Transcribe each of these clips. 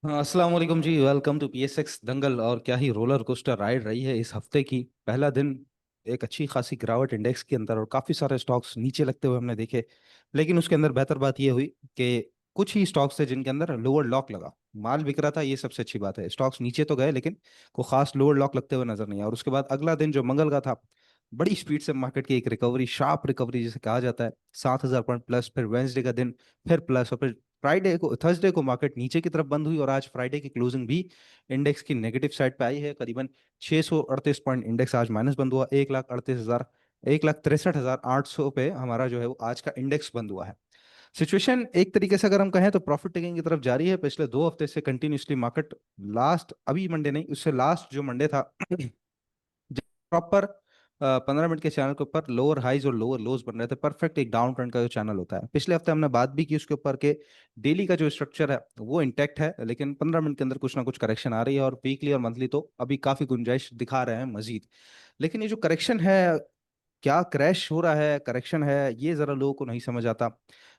हाँ, अस्सलाम वालेकुम जी। वेलकम टू पीएसएक्स दंगल। और क्या ही रोलर कोस्टर राइड रही है इस हफ्ते की। पहला दिन एक अच्छी खासी गिरावट इंडेक्स के अंदर और काफ़ी सारे स्टॉक्स नीचे लगते हुए हमने देखे। लेकिन उसके अंदर बेहतर बात यह हुई कि कुछ ही स्टॉक्स थे जिनके अंदर लोअर लॉक लगा। माल बिक रहा था, ये सबसे अच्छी बात है। स्टॉक्स नीचे तो गए लेकिन कोई खास लोअर लॉक लगते हुए नजर नहीं आया। और उसके बाद अगला दिन जो मंगल का था, बड़ी स्पीड से मार्केट की एक रिकवरी, शार्प रिकवरी जिसे कहा जाता है। 7,000 पॉइंट प्लस। फिर वेंसडे का दिन फिर प्लस। और फिर फ्राइडे को, थर्सडे को मार्केट नीचे की तरफ बंद हुई। और आज फ्राइडे की क्लोजिंग भी इंडेक्स की नेगेटिव साइड पे आई है। करीबन 638 पॉइंट इंडेक्स आज माइनस बंद हुआ। 1,38,800 पे हमारा जो है वो आज का इंडेक्स बंद हुआ है। सिचुएशन एक तरीके से अगर हम कहें तो प्रॉफिट टेकिंग की तरफ जारी है। पिछले 2 हफ्ते से कंटिन्यूसली मार्केट, लास्ट अभी मंडे नहीं, उससे लास्ट जो मंडे था प्रॉपर 15 मिनट के चैनल के ऊपर लोअर हाइज और लोअर लोज बन रहे थे। परफेक्ट एक डाउन ट्रेंड का जो चैनल होता है। पिछले हफ्ते हमने बात भी की उसके ऊपर के डेली का जो स्ट्रक्चर है वो इंटैक्ट है, लेकिन 15 मिनट के अंदर कुछ ना कुछ करेक्शन आ रही है। और वीकली और मंथली तो अभी काफी गुंजाइश दिखा रहे हैं मजीद। लेकिन ये जो करेक्शन है, क्या क्रैश हो रहा है, करेक्शन है, ये जरा लोगों को नहीं समझ आता।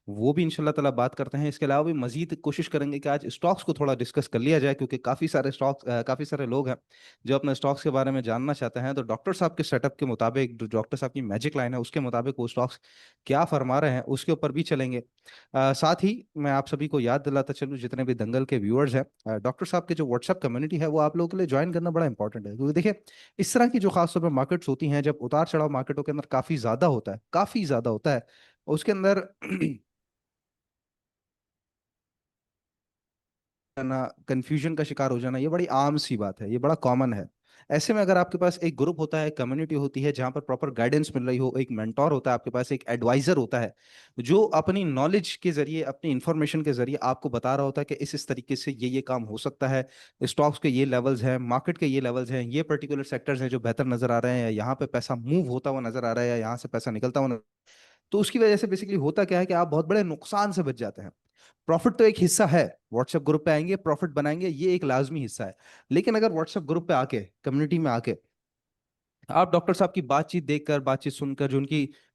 वो भी इंशाल्लाह ताला बात करते हैं। इसके अलावा भी मजीद कोशिश करेंगे कि आज स्टॉक्स को थोड़ा डिस्कस कर लिया जाए, क्योंकि काफ़ी सारे स्टॉक्स, काफ़ी सारे लोग हैं जो अपने स्टॉक्स के बारे में जानना चाहते हैं। तो डॉक्टर साहब के सेटअप के मुताबिक, जो डॉक्टर साहब की मैजिक लाइन है उसके मुताबिक वो स्टॉक्स क्या फरमा रहे हैं उसके ऊपर भी चलेंगे। साथ ही मैं आप सभी को याद दिलाता चलूँ, जितने भी दंगल के व्यूअर्स हैं, डॉक्टर साहब के जो व्हाट्सएप कम्युनिटी है वो आप लोगों के लिए ज्वाइन करना बड़ा इंपॉर्टेंट है। क्योंकि देखिए, इस तरह की जो खासतौर पर मार्केट्स होती हैं, जब उतार चढ़ाव मार्केटों के अंदर काफी ज्यादा होता है, काफी ज्यादा होता है, उसके अंदर ना कंफ्यूजन का शिकार हो जाना, ये बड़ी आम सी बात है, ये बड़ा कॉमन है। ऐसे में अगर आपके पास एक ग्रुप होता है, कम्युनिटी होती है जहां पर प्रॉपर गाइडेंस मिल रही हो, एक मेंटोर होता है आपके पास, एक एडवाइजर होता है जो अपनी नॉलेज के जरिए, अपनी इंफॉर्मेशन के जरिए आपको बता रहा होता है कि इस तरीके से ये काम हो सकता है। स्टॉक्स के ये लेवल्स हैं, मार्केट के ये लेवल्स हैं, ये पर्टिकुलर सेक्टर्स हैं जो बेहतर नजर आ रहे हैं, यहाँ पे पैसा मूव होता हुआ नजर आ रहा है, या यहाँ से पैसा निकलता हुआ तो उसकी वजह से बेसिकली होता क्या है कि आप बहुत बड़े नुकसान से बच जाते हैं। प्रॉफिट तो एक हिस्सा है, व्हाट्सएप ग्रुप पे आएंगे प्रॉफिट बनाएंगे, ये एक लाजमी हिस्सा है। लेकिन अगर व्हाट्सएप ग्रुप पे आके, कम्युनिटी में आके आप डॉक्टर साहब की बातचीत देखकर, बातचीत सुनकर,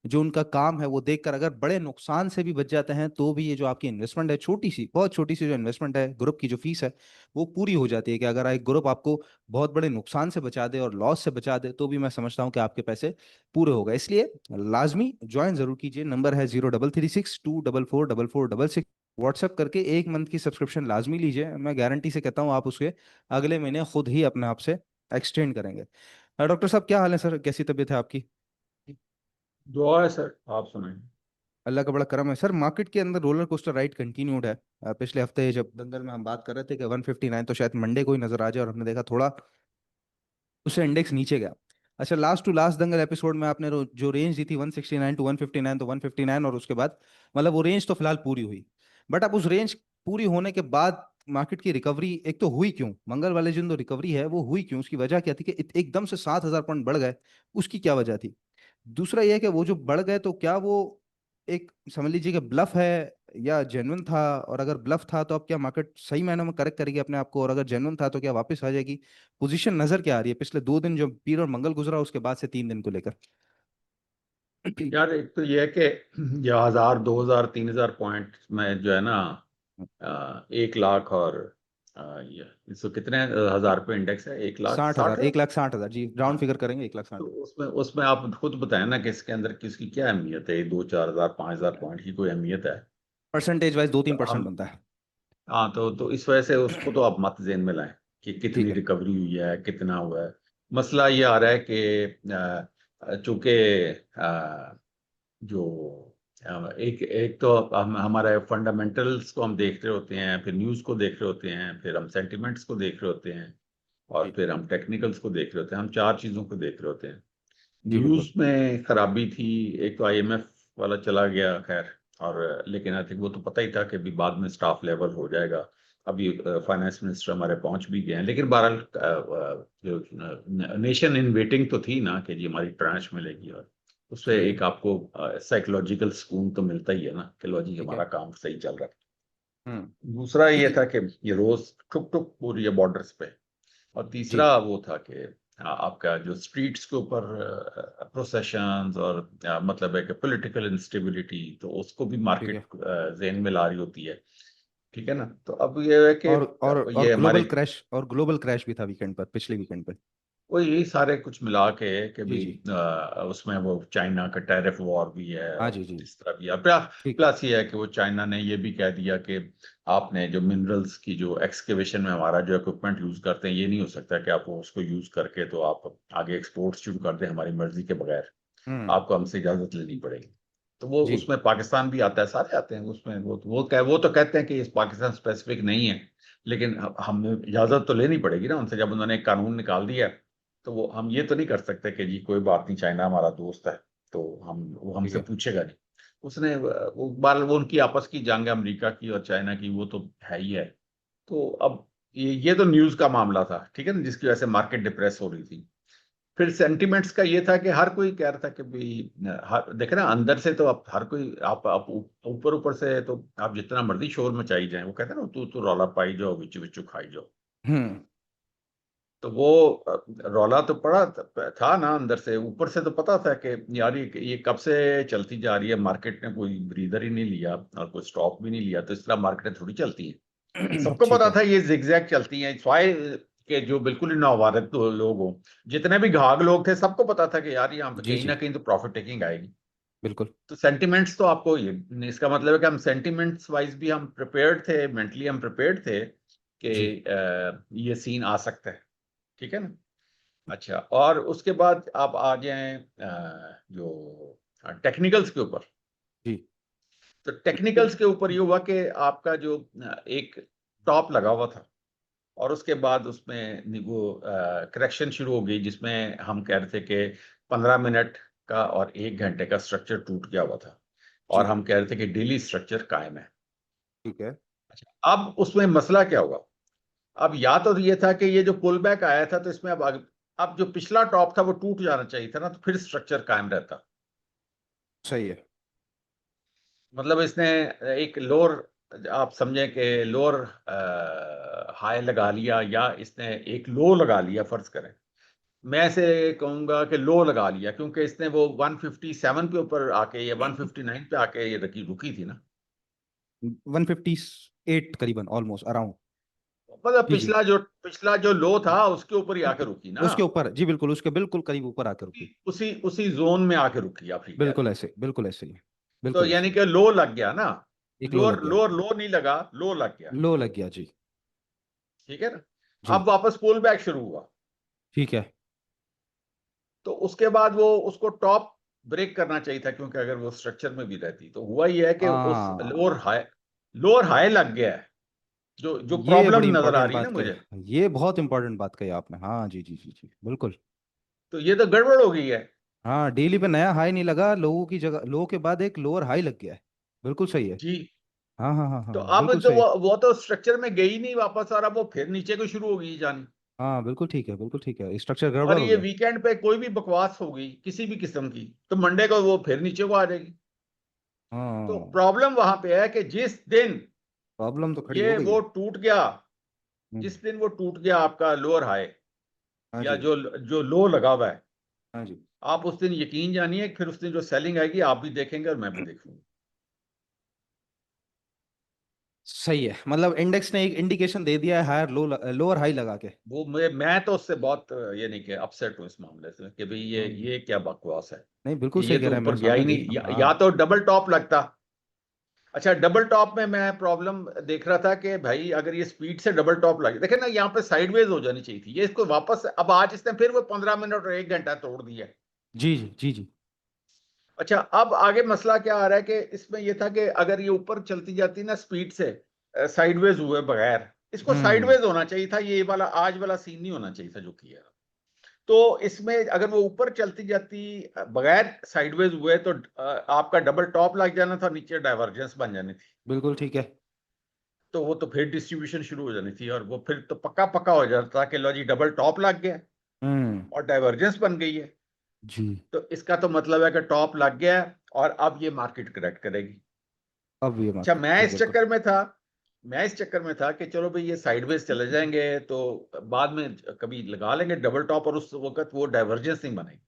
जो उनका काम है वो देखकर अगर बड़े नुकसान से भी बच जाते हैं, तो भी ये जो आपकी इन्वेस्टमेंट है, छोटी सी, बहुत छोटी सी जो इन्वेस्टमेंट है, ग्रुप की जो फीस है वो पूरी हो जाती है। कि अगर एक ग्रुप आपको बहुत बड़े नुकसान से बचा दे और लॉस से बचा दे, तो भी मैं समझता हूँ कि आपके पैसे पूरे हो गए। इसलिए लाजमी ज्वाइन जरूर कीजिए। नंबर है 0336244466। व्हाट्सएप करके 1 मंथ की सब्सक्रिप्शन लाजमी लीजिए। मैं गारंटी से कहता हूँ आप उसके अगले महीने खुद ही अपने आप से एक्सटेंड करेंगे। डॉक्टर साहब क्या हाल है सर, कैसी तबीयत है आपकी? दुआ है सर। आप सुनाएं। अल्लाह का बड़ा करम है सर। मार्केट के अंदर रोलर कोस्टर राइड कंटिन्यूड है। पिछले हफ्ते जब दंगल में हम बात कर रहे थे कि 159, तो शायद मंडे को ही नजर आ जाए, और हमने देखा थोड़ा उससे इंडेक्स नीचे गया। अच्छा, last to last Dangal episode में आपने जो रेंज दी थी 169 टू 159, तो 159, और उसके बाद मतलब वो रेंज तो फिलहाल पूरी हुई। बट अब उस रेंज पूरी होने के बाद मार्केट की रिकवरी एक तो हुई क्यों, मंगल वाले दिन जो रिकवरी है वो हुई क्यों, उसकी वजह क्या थी कि एकदम से 7,000 पॉइंट बढ़ गए, उसकी क्या वजह थी? दूसरा यह है कि वो जो बढ़ गए तो क्या वो एक, समझ लीजिए कि ब्लफ है या जेन्युइन था? और अगर ब्लफ था तो अब क्या मार्केट सही मायनों में करेक्ट करेगी अपने आप को? और अगर जेन्युइन था तो क्या वापस आ जाएगी? पोजीशन नजर क्या आ रही है पिछले 2 दिन जो पीर और मंगल गुजरा उसके बाद से 3 दिन को लेकर? यार एक तो ये है कि ये 1,000, 2,000, 3,000 पॉइंट में जो है ना, 1 लाख और ये इसको कितने हजार पे इंडेक्स है, 1,60,60 60,000, है। 1,60,000 जी, राउंड हाँ, फिगर करेंगे, 1,60,000। तो उसमें उसमें आप खुद बताएं ना कि इसके अंदर किसकी क्या अहमियत है। 2-4 हजार 5,000 पॉइंट की कोई अहमियत है? परसेंटेज वाइज दो तो तीन परसेंट हम, बनता है। हाँ, तो इस वजह से उसको तो आप मत जेन में लाएं कि कितनी ठीक है। रिकवरी हुई है, कितना हुआ है। मसला ये आ रहा है कि चूंकि जो एक एक तो हमारे फंडामेंटल्स को हम देख रहे होते हैं, फिर न्यूज़ को देख रहे होते हैं, फिर हम सेंटिमेंट्स को देख रहे होते हैं, और जी। फिर हम टेक्निकल्स को देख रहे होते हैं। हम चार चीज़ों को देख रहे होते हैं। जी बिल्कुल। न्यूज़ में खराबी थी। एक तो आईएमएफ वाला चला गया, खैर। और लेकिन आई थिंक वो तो पता ही था कि अभी बाद में स्टाफ लेवल हो जाएगा। अभी फाइनेंस मिनिस्टर हमारे पहुंच भी गए हैं, लेकिन बहरहाल जो नेशन इन वेटिंग तो थी ना कि जी हमारी ट्रांच मिलेगी, और उससे ठीक है। एक आपको साइकोलॉजिकल सुकून तो मिलता ही है ना कि लो जी ठीक हमारा है। काम सही चल रहा हम्म। है। दूसरा ये देखिए। था कि ये रोज ठुक ठुक पूरी है बॉर्डर्स पे। और जी। तीसरा वो था कि आपका जो स्ट्रीट्स के ऊपर प्रोसेशंस और मतलब है कि पॉलिटिकल इंस्टेबिलिटी, तो उसको भी ठीक मार्केट है। जेन में ला रही होती है। ठीक है ना। तो अब ये है कि और ये हमारे ग्लोबल क्रैश भी था वीकेंड पर, पिछले वीकेंड पर। वो यही सारे कुछ मिला के कि जी भी जी। उसमें वो चाइना का टैरिफ वॉर भी है हाँ और जी जी। इस तरह भी है। प्लस ठीक है। प्लस ये है कि वो चाइना ने ये भी कह दिया कि आपने जो मिनरल्स की जो एक्सकेवेशन में हमारा जो इक्विपमेंट यूज करते हैं, ये नहीं हो सकता कि आप उसको यूज करके तो आप आगे एक्सपोर्ट शुरू कर दें हमारी मर्जी के बगैर। हम्म। आपको हमसे इजाजत लेनी पड़ेगी। तो वो जी। उसमें पाकिस्तान भी आता है, सारे आते हैं उसमें। वो तो कहते हैं कि इस पाकिस्तान स्पेसिफिक नहीं है, लेकिन हमें इजाजत तो लेनी पड़ेगी ना उनसे। जब उन्होंने एक कानून निकाल दिया है, तो वो हम ये तो नहीं कर सकते कि जी कोई बात नहीं, चाइना हमारा दोस्त है तो वो ठीक हमसे है। पूछेगा नहीं। उसने वो बार वो उनकी आपस की जंग है, अमेरिका की और चाइना की, वो तो है ही है। तो अब ये तो न्यूज का मामला था, ठीक है ना, जिसकी वजह से मार्केट डिप्रेस हो रही थी। फिर सेंटिमेंट्स का ये था कि हर कोई कह रहा था कि भाई देखे ना, अंदर से तो आप हर कोई आप ऊपर ऊपर से तो आप जितना मर्जी शोर मचाई जाए, वो कहते हैं ना, तू रौला पाई जाओ, बिच्चू बिच्चू खाई जाओ। हम्म। तो वो रौला तो पड़ा था ना अंदर से। ऊपर से तो पता था कि यार ये कब से चलती जा रही है, मार्केट ने कोई ब्रीदर ही नहीं लिया और कोई स्टॉप भी नहीं लिया, तो इस तरह मार्केट थोड़ी चलती है। सबको ठीक पता है। था ये जिगजैग चलती हैं, स्वाय के जो बिल्कुल ही नौवारत लोग हों, जितने भी घाघ लोग थे, सबको पता था कि यार यहाँ पे जी कहीं ना जी। कहीं तो प्रॉफिट टेकिंग आएगी। बिल्कुल। तो सेंटिमेंट्स तो आपको ये, इसका मतलब है कि हम सेंटिमेंट्स वाइज भी हम प्रिपेयर्ड थे, मेंटली हम प्रिपेयर्ड थे जी। कि ये सीन आ सकता है। ठीक है ना। अच्छा, और उसके बाद आप आ जाएं जो टेक्निकल्स के ऊपर। जी। तो टेक्निकल्स के ऊपर ये हुआ कि आपका जो एक टॉप लगा हुआ था, और उसके बाद उसमें वो करेक्शन शुरू हो गई, जिसमें हम कह रहे थे कि 15 मिनट का और 1 घंटे का स्ट्रक्चर टूट गया हुआ था, और जी। हम कह रहे थे कि डेली स्ट्रक्चर कायम है। ठीक है। अच्छा, अब उसमें मसला क्या हुआ? अब या तो ये था कि ये जो पुल बैक आया था, तो इसमें अब जो पिछला टॉप था वो टूट जाना चाहिए था ना, तो फिर स्ट्रक्चर कायम रहता। सही है। मतलब इसने एक लोअर, आप समझें कि लोअर हाई लगा लिया, या इसने एक लो लगा लिया, फर्ज करें। मैं से कहूंगा कि लो लगा लिया, क्योंकि इसने वो 157 पे ऊपर आके या 159 पे आके ये रुकी थी ना। 158 करीबन, ऑलमोस्ट अराउंड। मतलब जी जी। पिछला जो लो था उसके ऊपर ही आके रुकी ना। उसके ऊपर जी, बिल्कुल उसके बिल्कुल करीब ऊपर आकर रुकी। उसी उसी जोन में आके रुकी, आप ठीक कह रहे बिल्कुल हैं। ऐसे, बिल्कुल ऐसे ही। तो बिल्कुल ऐसे यानी ही। कि लो लग गया ना। एक लो लग लोअर गया। लोअर लो नहीं लगा, लो लग गया। लो लग गया जी। ठीक है ना। जी। अब वापस पुल बैक शुरू हुआ। ठीक है। तो उसके बाद वो उसको टॉप ब्रेक करना चाहिए था, क्योंकि अगर वो स्ट्रक्चर में भी रहती, तो हुआ ये है कि उस हाँ, लोअर हाई लग गया है, जो जो ये प्रॉब्लम बड़ी नजर आ इंपॉर्टेंट रही है ना बात मुझे। कही, ये बहुत इंपॉर्टेंट बात कही आपने। हाँ जी जी जी जी, बिल्कुल। तो ये तो गड़बड़ हो गई है। हाँ, डेली पे नया हाई नहीं लगा, लोगों की जगह लो के बाद एक लोअर हाई लग गया है। बिल्कुल सही है। जी। हाँ हाँ हाँ तो हाँ, अब बिल्कुल तो सही। वो तो स्ट्रक्चर में गई नहीं वापस, और अब वो फिर नीचे को शुरू हो गई जानी। हाँ बिल्कुल ठीक है, बिल्कुल ठीक है, स्ट्रक्चर और गड़बड़ हो ये गया। वीकेंड पे कोई भी बकवास हो गई किसी भी किस्म की, तो मंडे को वो फिर नीचे को आ जाएगी। तो हाँ, प्रॉब्लम वहां पे है कि जिस दिन प्रॉब्लम तो खड़ी हो ये गई वो है। टूट गया, हम्म। जिस दिन वो टूट गया आपका लोअर हाई, हाँ या जी। जो जो लो लगा हुआ है, हाँ जी। आप उस दिन यकीन जानिए, फिर उस दिन जो सेलिंग आएगी आप भी देखेंगे और मैं भी देखूंगा। सही है, मतलब इंडेक्स ने एक इंडिकेशन दे दिया है, हायर लो, लोअर हाई लगा के। वो मैं तो उससे बहुत ये नहीं कि अपसेट हूँ इस मामले से, कि भाई हम्म। ये क्या बकवास है नहीं, कि बिल्कुल सही ये कह तो रहे हैं, ऊपर मेरे गया सामने ही देख नहीं, रहा हूँ। या हाँ। तो डबल टॉप लगता। अच्छा, डबल टॉप में मैं प्रॉब्लम देख रहा था कि भाई अगर ये स्पीड से डबल टॉप लगे, देखे ना, यहाँ पे साइडवेज हो जानी चाहिए थी, ये इसको वापस, अब आज इसने फिर वो 15 मिनट और 1 घंटा तोड़ दिया। जी जी जी जी। अच्छा, अब आगे मसला क्या आ रहा है कि इसमें यह था कि अगर ये ऊपर चलती जाती ना स्पीड से, साइडवेज हुए बगैर, इसको हम्म। साइडवेज होना चाहिए था, ये वाला आज वाला सीन नहीं होना चाहिए था जो किया। तो इसमें अगर वो ऊपर चलती जाती बगैर साइडवेज हुए, तो आपका डबल टॉप लग जाना था, नीचे डाइवर्जेंस बन जानी थी। बिल्कुल ठीक है। तो वो तो फिर डिस्ट्रीब्यूशन शुरू हो जानी थी, और वो फिर तो पक्का पक्का हो जाता कि लो जी डबल टॉप लग गया हम्म। और डाइवर्जेंस बन गई है। जी। तो इसका तो मतलब है कि टॉप लग गया है, और अब ये मार्केट करेक्ट करेगी। अब ये अच्छा, मार्केट, जी बिल्कुल। मैं इस चक्कर में था कि चलो भाई ये साइडवेज चले जाएंगे तो बाद में कभी लगा लेंगे डबल टॉप, और उस वक्त वो डाइवर्जेंस नहीं बनेगी,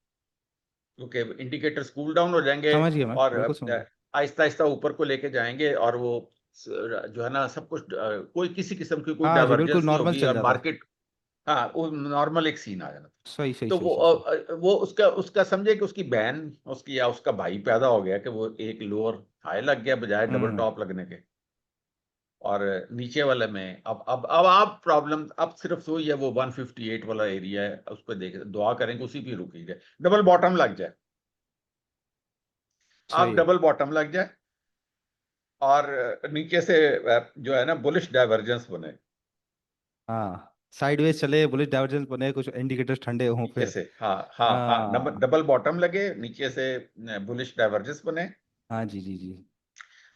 क्योंकि इंडिकेटर्स कूल डाउन हो जाएंगे, समझ गया मैं, और बिल्कुल समझ गया। आहिस्ता आहिस्ता ऊपर को लेके जाएंगे, और वो जो है ना सब कुछ कोई किसी किस्म की कोई हाँ जी, बिल्कुल डाइवर्जेंस नहीं नॉर्मल होगी चल और जाता है। मार्केट, हाँ वो नॉर्मल एक सीन आ जाना। सही सही तो सही सही सही। वो उसका उसका समझे कि उसकी बहन उसकी या उसका भाई पैदा हो गया कि वो एक लोअर हाई लग गया बजाय डबल हम्म। टॉप लगने के। और नीचे वाले में अब आप प्रॉब्लम अब सिर्फ वही है, वो 158 वाला एरिया है, उस पर देख दुआ करेंगे उसी पे रुकी जाए, डबल बॉटम लग जाए। आप सही है। डबल बॉटम लग जाए और नीचे से जो है ना बुलिश डाइवर्जेंस बने। हाँ, साइडवेज चले, बुलिश डाइवर्जेंस बने, कुछ इंडिकेटर्स ठंडे हों नीचे फिर। से, हाँ हाँ हाँ, हाँ डबल बॉटम लगे, नीचे से बुलिश डाइवर्जेंस बने। हाँ जी जी जी।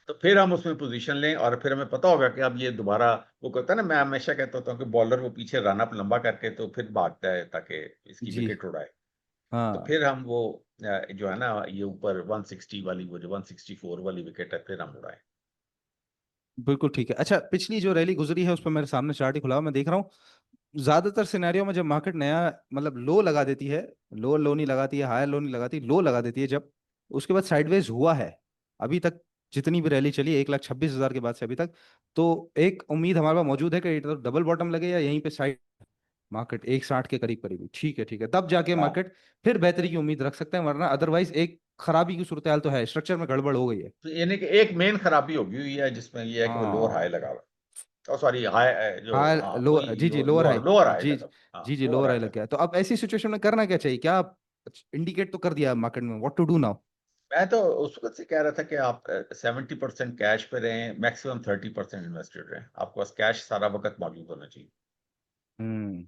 तो फिर हम उसमें पोजीशन लें और फिर हमें पता होगा कि अब ये दोबारा, वो कहता है ना, मैं हमेशा कहता होता हूँ कि बॉलर वो पीछे रन अप लंबा करके तो फिर भागता है ताकि इसकी जी। विकेट उड़ाए। तो हाँ फिर हम वो जो है ना ये ऊपर 160 वाली, वो जो 164 वाली विकेट है, फिर हम उड़ाए। बिल्कुल ठीक है। अच्छा, पिछली जो रैली गुजरी है उस पर मेरे सामने चार्ट ही खुला हुआ, मैं देख रहा हूँ ज्यादातर सिनेरियो में जब मार्केट नया मतलब लो लगा देती है, लोअर लो नहीं लगाती है, हायर लो नहीं लगाती, लो लगा देती है जब, उसके बाद साइडवेज हुआ है अभी तक, जितनी भी रैली चली 1,26,000 के बाद से अभी तक, तो एक उम्मीद हमारे पास मौजूद है कि तो डबल बॉटम लगे या यहीं पे साइड मार्केट 1,60 के करीब करीब, ठीक है ठीक है, तब जाके हाँ, मार्केट फिर बेहतरी की उम्मीद रख सकते हैं, वरना अदरवाइज एक खराबी की सूरत हाल तो है, स्ट्रक्चर में गड़बड़ हो गई है। तो यानी कि एक मेन खराबी होगी हुई है जिसमें ये है कि वो लोअर हाई हाँ लगा हुआ है, सॉरी हाई, जो हाँ, हाँ लो वही जी जी, लोअर हाई। लोअर हाई जी लगा, हाँ जी जी, लोअर लोअर हाई हाई लग लगा। गया, तो अब ऐसी सिचुएशन में करना क्या चाहिए, क्या आप इंडिकेट तो कर दिया मार्केट में, व्हाट टू डू नाउ? मैं तो उस वक्त से कह रहा था कि आप 70% कैश पे रहें, मैक्सिमम 30% इन्वेस्टेड रहें, आपके पास कैश सारा वक्त मौजूद होना चाहिए। हम्म।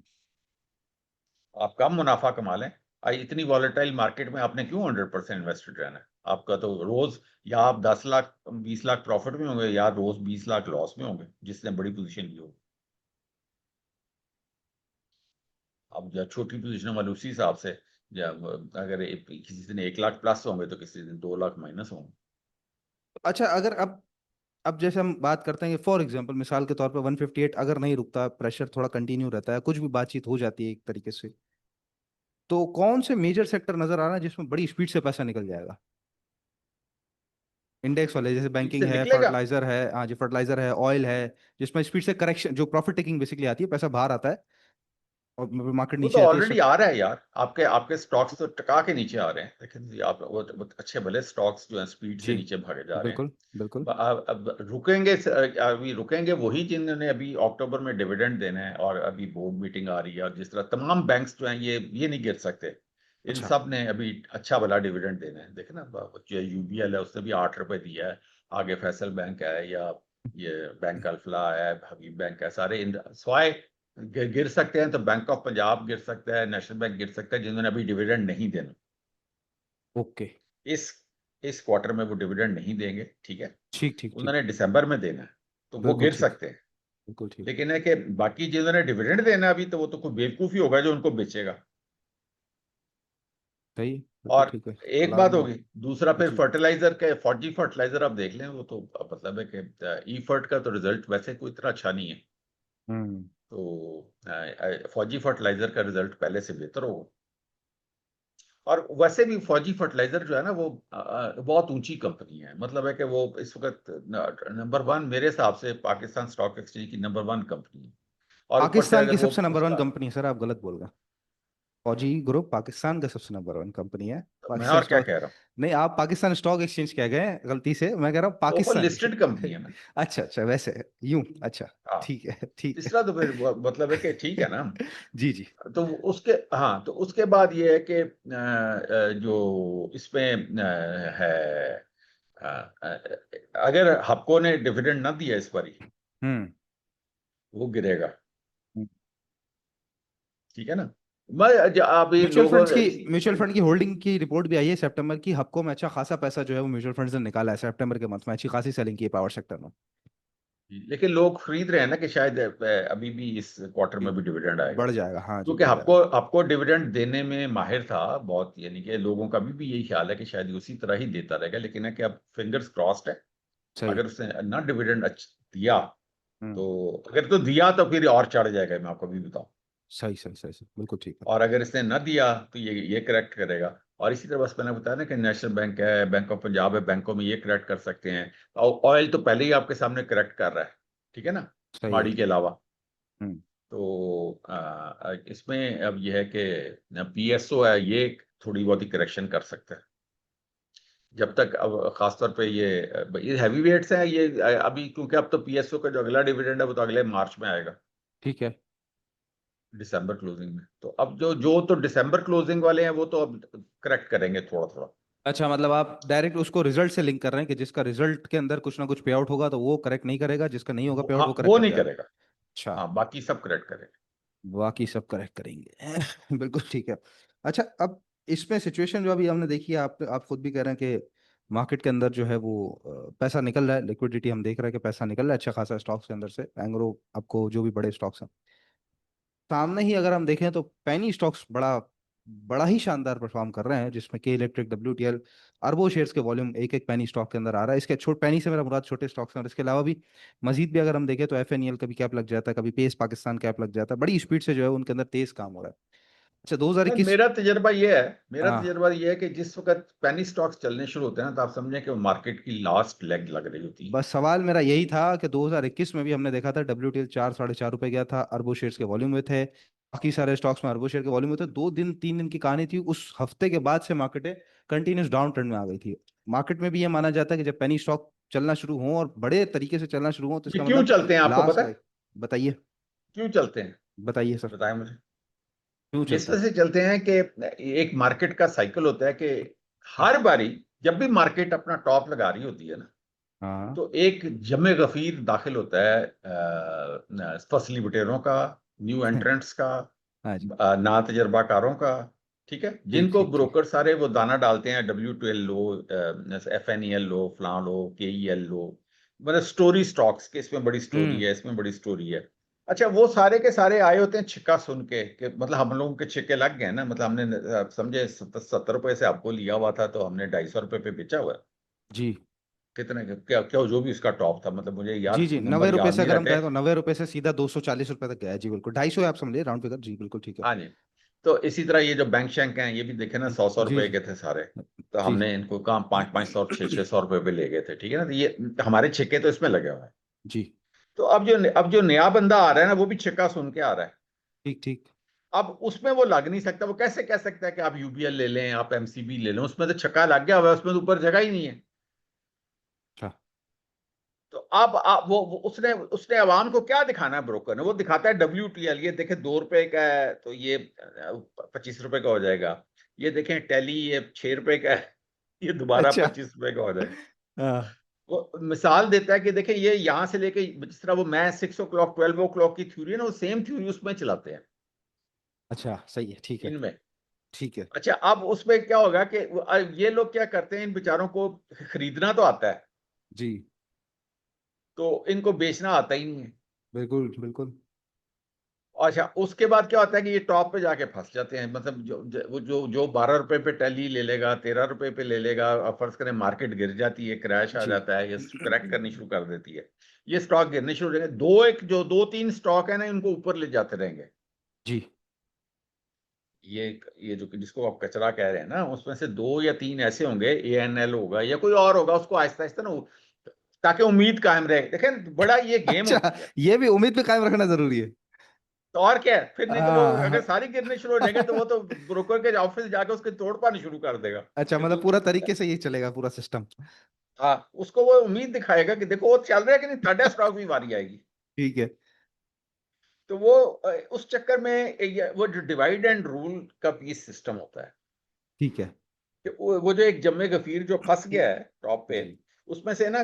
आप कम मुनाफा कमा लें। इतनी वॉलेटाइल मार्केट में आपने क्यों 100% इन्वेस्टेड रहना है? आपका तो रोज या आप 10 लाख 20 लाख प्रॉफिट में होंगे या रोज 20 लाख लॉस में होंगे जिसने बड़ी पोजीशन ली होगी। अब या छोटी पोजीशन वाले उसी हिसाब से, या अगर किसी दिन 1 लाख प्लस होंगे तो किसी दिन 2 लाख माइनस होंगे। अच्छा, अगर अब जैसे हम बात करते हैं कि फॉर एग्जांपल मिसाल के तौर पे 158 अगर नहीं रुकता, प्रेशर थोड़ा कंटिन्यू रहता है, कुछ भी बातचीत हो जाती है एक तरीके से, तो कौन से मेजर सेक्टर नजर आ रहा है जिसमें बड़ी स्पीड से पैसा निकल जाएगा इंडेक्स वाले, जैसे स्पीड बैंकिंग से है, निकलेगा। फर्टिलाइजर है, हाँ जी फर्टिलाइजर है, ऑयल है, जिसमें स्पीड से करेक्शन जो प्रॉफिट टेकिंग बेसिकली आती है, पैसा बाहर आता है और मार्केट वो तो नीचे आती है ऑलरेडी आ रहा है यार, आपके आपके स्टॉक्स तो टका के नीचे आ रहे हैं, लेकिन जी आप वो अच्छे भले स्टॉक्स जो है स्पीड से जी नीचे भागे जा रहे हैं। बिल्कुल बिल्कुल। अब रुकेंगे, अभी रुकेंगे वही जिन्होंने अभी अक्टूबर में डिविडेंड देना है, और अभी बोर्ड मीटिंग आ रही है, और जिस तरह तमाम बैंक्स जो हैं ये नहीं गिर सकते। इन अच्छा। सब ने अभी अच्छा भला डिविडेंड देना है। देखे ना, जो यूबीएल है उसने भी 8 रुपए दिया है, आगे फैसल बैंक है, या ये बैंक अल्फला है, हबीब बैंक है, सारे इन स्वाय गिर सकते हैं, तो बैंक ऑफ पंजाब गिर सकता है, नेशनल बैंक गिर सकता है, जिन्होंने अभी डिविडेंड नहीं देना। ओके। इस इस क्वार्टर में वो डिविडेंड नहीं देंगे, ठीक है। ठीक ठीक ठीक। उन्होंने दिसंबर में देना है, तो वो बिल्कुल गिर ठीक। सकते हैं। बिल्कुल ठीक। लेकिन है कि बाकी जिन्होंने डिविडेंड देना है अभी, तो वो तो कोई बेवकूफी होगा जो उनको बेचेगा। सही, बिल्कुल और ठीक है। एक अलार्म बात में। होगी, दूसरा फिर जी। फर्टिलाइजर के फौजी फर्टिलाइजर आप देख लें, वो तो मतलब है कि ई फर्ट का तो रिजल्ट वैसे कोई इतना अच्छा नहीं है। हम्म। तो फौजी फर्टिलाइजर का रिजल्ट पहले से बेहतर होगा। और वैसे भी फौजी फर्टिलाइजर जो है ना वो बहुत ऊंची कंपनी है, मतलब है कि वो इस वक्त नंबर वन मेरे हिसाब से पाकिस्तान स्टॉक एक्सचेंज की नंबर वन कंपनी है। और ऊपर से पाकिस्तान अगर की वो सबसे नंबर वन उसका, कंपनी है सर, आप गलत बोल रहे हैं। फौजी ग्रुप पाकिस्तान का सबसे नंबर वन कंपनी है। तो मैं पाकिस्तान और क्या स्टॉक, कह रहा हूँ, नहीं आप पाकिस्तान स्टॉक एक्सचेंज कह गए गलती से, मैं कह रहा हूँ तो वो पाकिस्तान लिस्टेड कंपनी की। है ना। अच्छा अच्छा, वैसे यूं, अच्छा। हाँ, ठीक है ठीक तीसरा तो फिर मतलब है कि ठीक है है। ना। जी जी। तो उसके, हाँ तो उसके बाद ये है कि जो इसमें है, अ, अ, अगर हपको ने डिविडेंड ना दिया इस बारी, हम्म। वो गिरेगा, ठीक है ना। मैं अभी म्यूचुअल लोगों फंड्स की, म्यूचुअल फंड की होल्डिंग की रिपोर्ट भी आई है सितंबर की, हफ्को में अच्छा खासा पैसा जो है वो म्यूचुअल फंड्स ने निकाला है सितंबर के मंथ में, अच्छी खासी सेलिंग की है पावर सेक्टर में। लेकिन लोग खरीद रहे हैं ना कि शायद अभी भी इस क्वार्टर में भी डिविडेंड आएगा, बढ़ जाएगा, हाँ जी क्योंकि बढ़ आपको जाएगा। आपको डिविडेंड देने में माहिर था बहुत, यानी कि लोगों का भी यही ख्याल है कि शायद ये उसी तरह ही देता रहेगा, लेकिन है कि अब फिंगर्स क्रॉस्ड है। सही। अगर उसने ना डिविडेंड दिया, हम्म। तो अगर तो दिया तो फिर और चढ़ जाएगा, मैं आपको भी बताऊं। सही सही सही सही, बिल्कुल ठीक है। और अगर इसने न दिया तो ये करेक्ट करेगा। और इसी तरह बस मैंने बताया ना कि नेशनल बैंक है, बैंक ऑफ पंजाब है, बैंकों में ये करेक्ट कर सकते हैं। और ऑयल तो पहले ही आपके सामने करेक्ट कर रहा है, ठीक है ना, सही है। माड़ी के अलावा। हम्म। तो इसमें अब यह है कि पीएसओ है, ये थोड़ी बहुत ही करेक्शन कर सकता है। जब तक अब खासतौर पे ये हैवी वेट्स हैं ये अभी, क्योंकि अब तो पीएसओ का जो अगला डिविडेंड है वो तो अगले मार्च में आएगा, ठीक है। दिसंबर क्लोजिंग में। तो अब जो जो तो दिसंबर क्लोजिंग वाले हैं वो तो अब करेक्ट करेंगे थोड़ा थोड़ा। अच्छा, मतलब आप डायरेक्ट उसको रिजल्ट से लिंक कर रहे हैं कि जिसका रिजल्ट के अंदर कुछ ना कुछ पे आउट होगा तो वो करेक्ट नहीं करेगा, जिसका नहीं होगा पे आउट हाँ वो करेक्ट वो कर नहीं जाएगा। करेगा। अच्छा। हाँ बाकी सब करेक्ट करेगा। बाकी सब करेक्ट करेंगे। बिल्कुल ठीक है। अच्छा, अब इसमें सिचुएशन जो अभी हमने देखी है, आप खुद भी कह रहे हैं कि मार्केट के अंदर जो है वो पैसा निकल रहा है, लिक्विडिटी हम देख रहे हैं कि पैसा निकल रहा है अच्छा खासा स्टॉक्स के अंदर से, एंग्रो आपको जो भी बड़े स्टॉक्स हैं। सामने ही अगर हम देखें तो पेनी स्टॉक्स बड़ा बड़ा ही शानदार परफॉर्म कर रहे हैं, जिसमें के इलेक्ट्रिक, WTL, अरबों शेयर्स के वॉल्यूम एक एक पेनी स्टॉक के अंदर आ रहा है। इसके छोट पेनी से मेरा मुराद छोटे स्टॉक्स हैं, और इसके अलावा भी मजीद भी अगर हम देखें तो FNEL कभी कैप लग जाता है, कभी पेस पाकिस्तान कैप लग जाता है, बड़ी स्पीड से जो है उनके अंदर तेज काम हो रहा है। अच्छा, नहीं, 2021। मेरा हाँ, तजर्बा ये है कि जिस वक्त पेनी स्टॉक्स चलने शुरू होते हैं ना, तो आप समझें कि वो मार्केट की लास्ट लेग लग रही होती है। बस सवाल मेरा यही था कि 2021 में भी हमने देखा था WTL 4 साढ़े 4 रुपए गया था, अरबों शेयर्स के वॉल्यूम में थे, बाकी सारे स्टॉक्स में अरबों शेयर के वॉल्यूम में थे। 2 दिन 3 दिन की कहानी थी, उस हफ्ते के बाद से मार्केटें कंटिन्यूस डाउन ट्रेंड में आ गई थी। मार्केट में भी ये माना जाता है कि जब पेनी स्टॉक चलना शुरू हो और बड़े तरीके से चलना शुरू हो तो ये इसका क्यों मतलब चलते हैं आपको लास्ट पता है? लाइक। बताइए। क्यों चलते हैं? बताइए सर। बताएं मुझे। क्यों ये इस चलता वजह है? से चलते हैं कि एक मार्केट का साइकिल होता है कि हर बारी जब भी मार्केट अपना टॉप लगा रही होती है ना, हाँ। तो एक जमे गफीर दाखिल होता है फसली लुटेरों का, न्यू एंट्रेंट्स का, हाँ जी। ना तजर्बाकारों का, ठीक है, ठीक जिनको ठीक ठीक। ब्रोकर सारे वो दाना डालते हैं, WTL लो, FNEL लो, फलां लो, KEL लो, मतलब स्टोरी स्टॉक्स के, इसमें बड़ी स्टोरी हम्म। है, इसमें बड़ी स्टोरी है। अच्छा, वो सारे के सारे आए होते हैं छिक्का सुन के कि मतलब हम लोगों के छिक्के लग गए ना, मतलब हमने समझे 70 रुपए से आपको लिया हुआ था तो हमने 250 रुपए पे बेचा हुआ है। जी कितने क्या क्या जो भी उसका टॉप था, मतलब मुझे जी याद जी, नंबर 90 रुपए याद से नहीं अगर हम रहते। कहें तो 90 रुपए से सीधा 240 रुपए तक गया है जी, बिल्कुल 250 है, आप समझिए राउंड फिगर जी, बिल्कुल ठीक है। हाँ जी। तो इसी तरह ये जो बैंक शैंक हैं ये भी देखे ना, 100 100 जी रुपए जी के थे सारे। तो जी। हमने इनको कहा 500 500 600 रुपए पे ले गए थे, ठीक है ना, तो ये हमारे छिक्के तो इसमें लगे हुए हैं। जी। तो अब जो नया बंदा आ रहा है ना, वो भी छिक्का सुन के आ रहा है। ठीक ठीक। अब उसमें वो लग नहीं सकता, वो कैसे कह सकता है कि आप UBL ले लें, आप MCB ले लें, उसमें तो छक्का लग गया हुआ है, उसमें तो ऊपर जगह ही नहीं है। अच्छा। तो अब वो उसने उसने अवाम को क्या दिखाना है, ब्रोकर ने वो दिखाता है WTL, ये देखे 2 रुपए का है तो ये 25 रुपए का हो जाएगा। ये देखें टैली, ये 6 रुपए का है, ये दोबारा अच्छा। 25 रुपए का हो जाएगा। हाँ। वो मिसाल देता है कि देखें ये यहां से लेके, जिस तरह वो मैं 6 o'clock 12 o'clock की थ्योरी है ना, वो सेम थ्योरी उसमें चलाते हैं अच्छा, सही है, ठीक है। इनमें। ठीक है। अच्छा, अब उसमें क्या होगा कि ये लोग क्या करते हैं, इन बेचारों को खरीदना तो आता है, जी। तो इनको बेचना आता ही नहीं है। बिल्कुल बिल्कुल। अच्छा, उसके बाद क्या होता है कि ये टॉप पे जाके फंस जाते हैं, मतलब जो 12 रुपए पे टैली ले लेगा, 13 रुपए पे ले लेगा, और फर्ज करें मार्केट गिर जाती है, क्रैश आ जी जाता है, ये क्रैक करनी शुरू कर देती है, ये स्टॉक गिरने शुरू हो जाएंगे। दो तीन स्टॉक है ना, इनको ऊपर ले जाते रहेंगे। जी। ये जो जिसको आप कचरा कह रहे हैं ना, उसमें से 2 या 3 ऐसे होंगे, ANL होगा या कोई और होगा, उसको आहिस्ता आहिस्ता ना ताकि उम्मीद कायम रहे। देखें बड़ा ये गेम अच्छा, होती है। ये भी उम्मीद पे कायम रखना जरूरी है। तो और क्या है फिर, नहीं तो वो अगर हाँ। सारी गिरने शुरू हो जाएंगे तो वो तो ब्रोकर के ऑफिस जाके उसके तोड़ पानी शुरू कर देगा अच्छा, कि मतलब तू पूरा तरीके से ये चलेगा पूरा सिस्टम। हाँ, उसको वो उम्मीद दिखाएगा कि देखो वो चल रहा है कि नहीं, थर्ड स्टॉक भी बारी आएगी। ठीक है। तो वो उस चक्कर में वो जो डिवाइड एंड रूल का पीस सिस्टम होता है, ठीक है। कि वो जो एक जम्मे गफीर जो फंस गया है टॉप पे, जी। उसमें से ना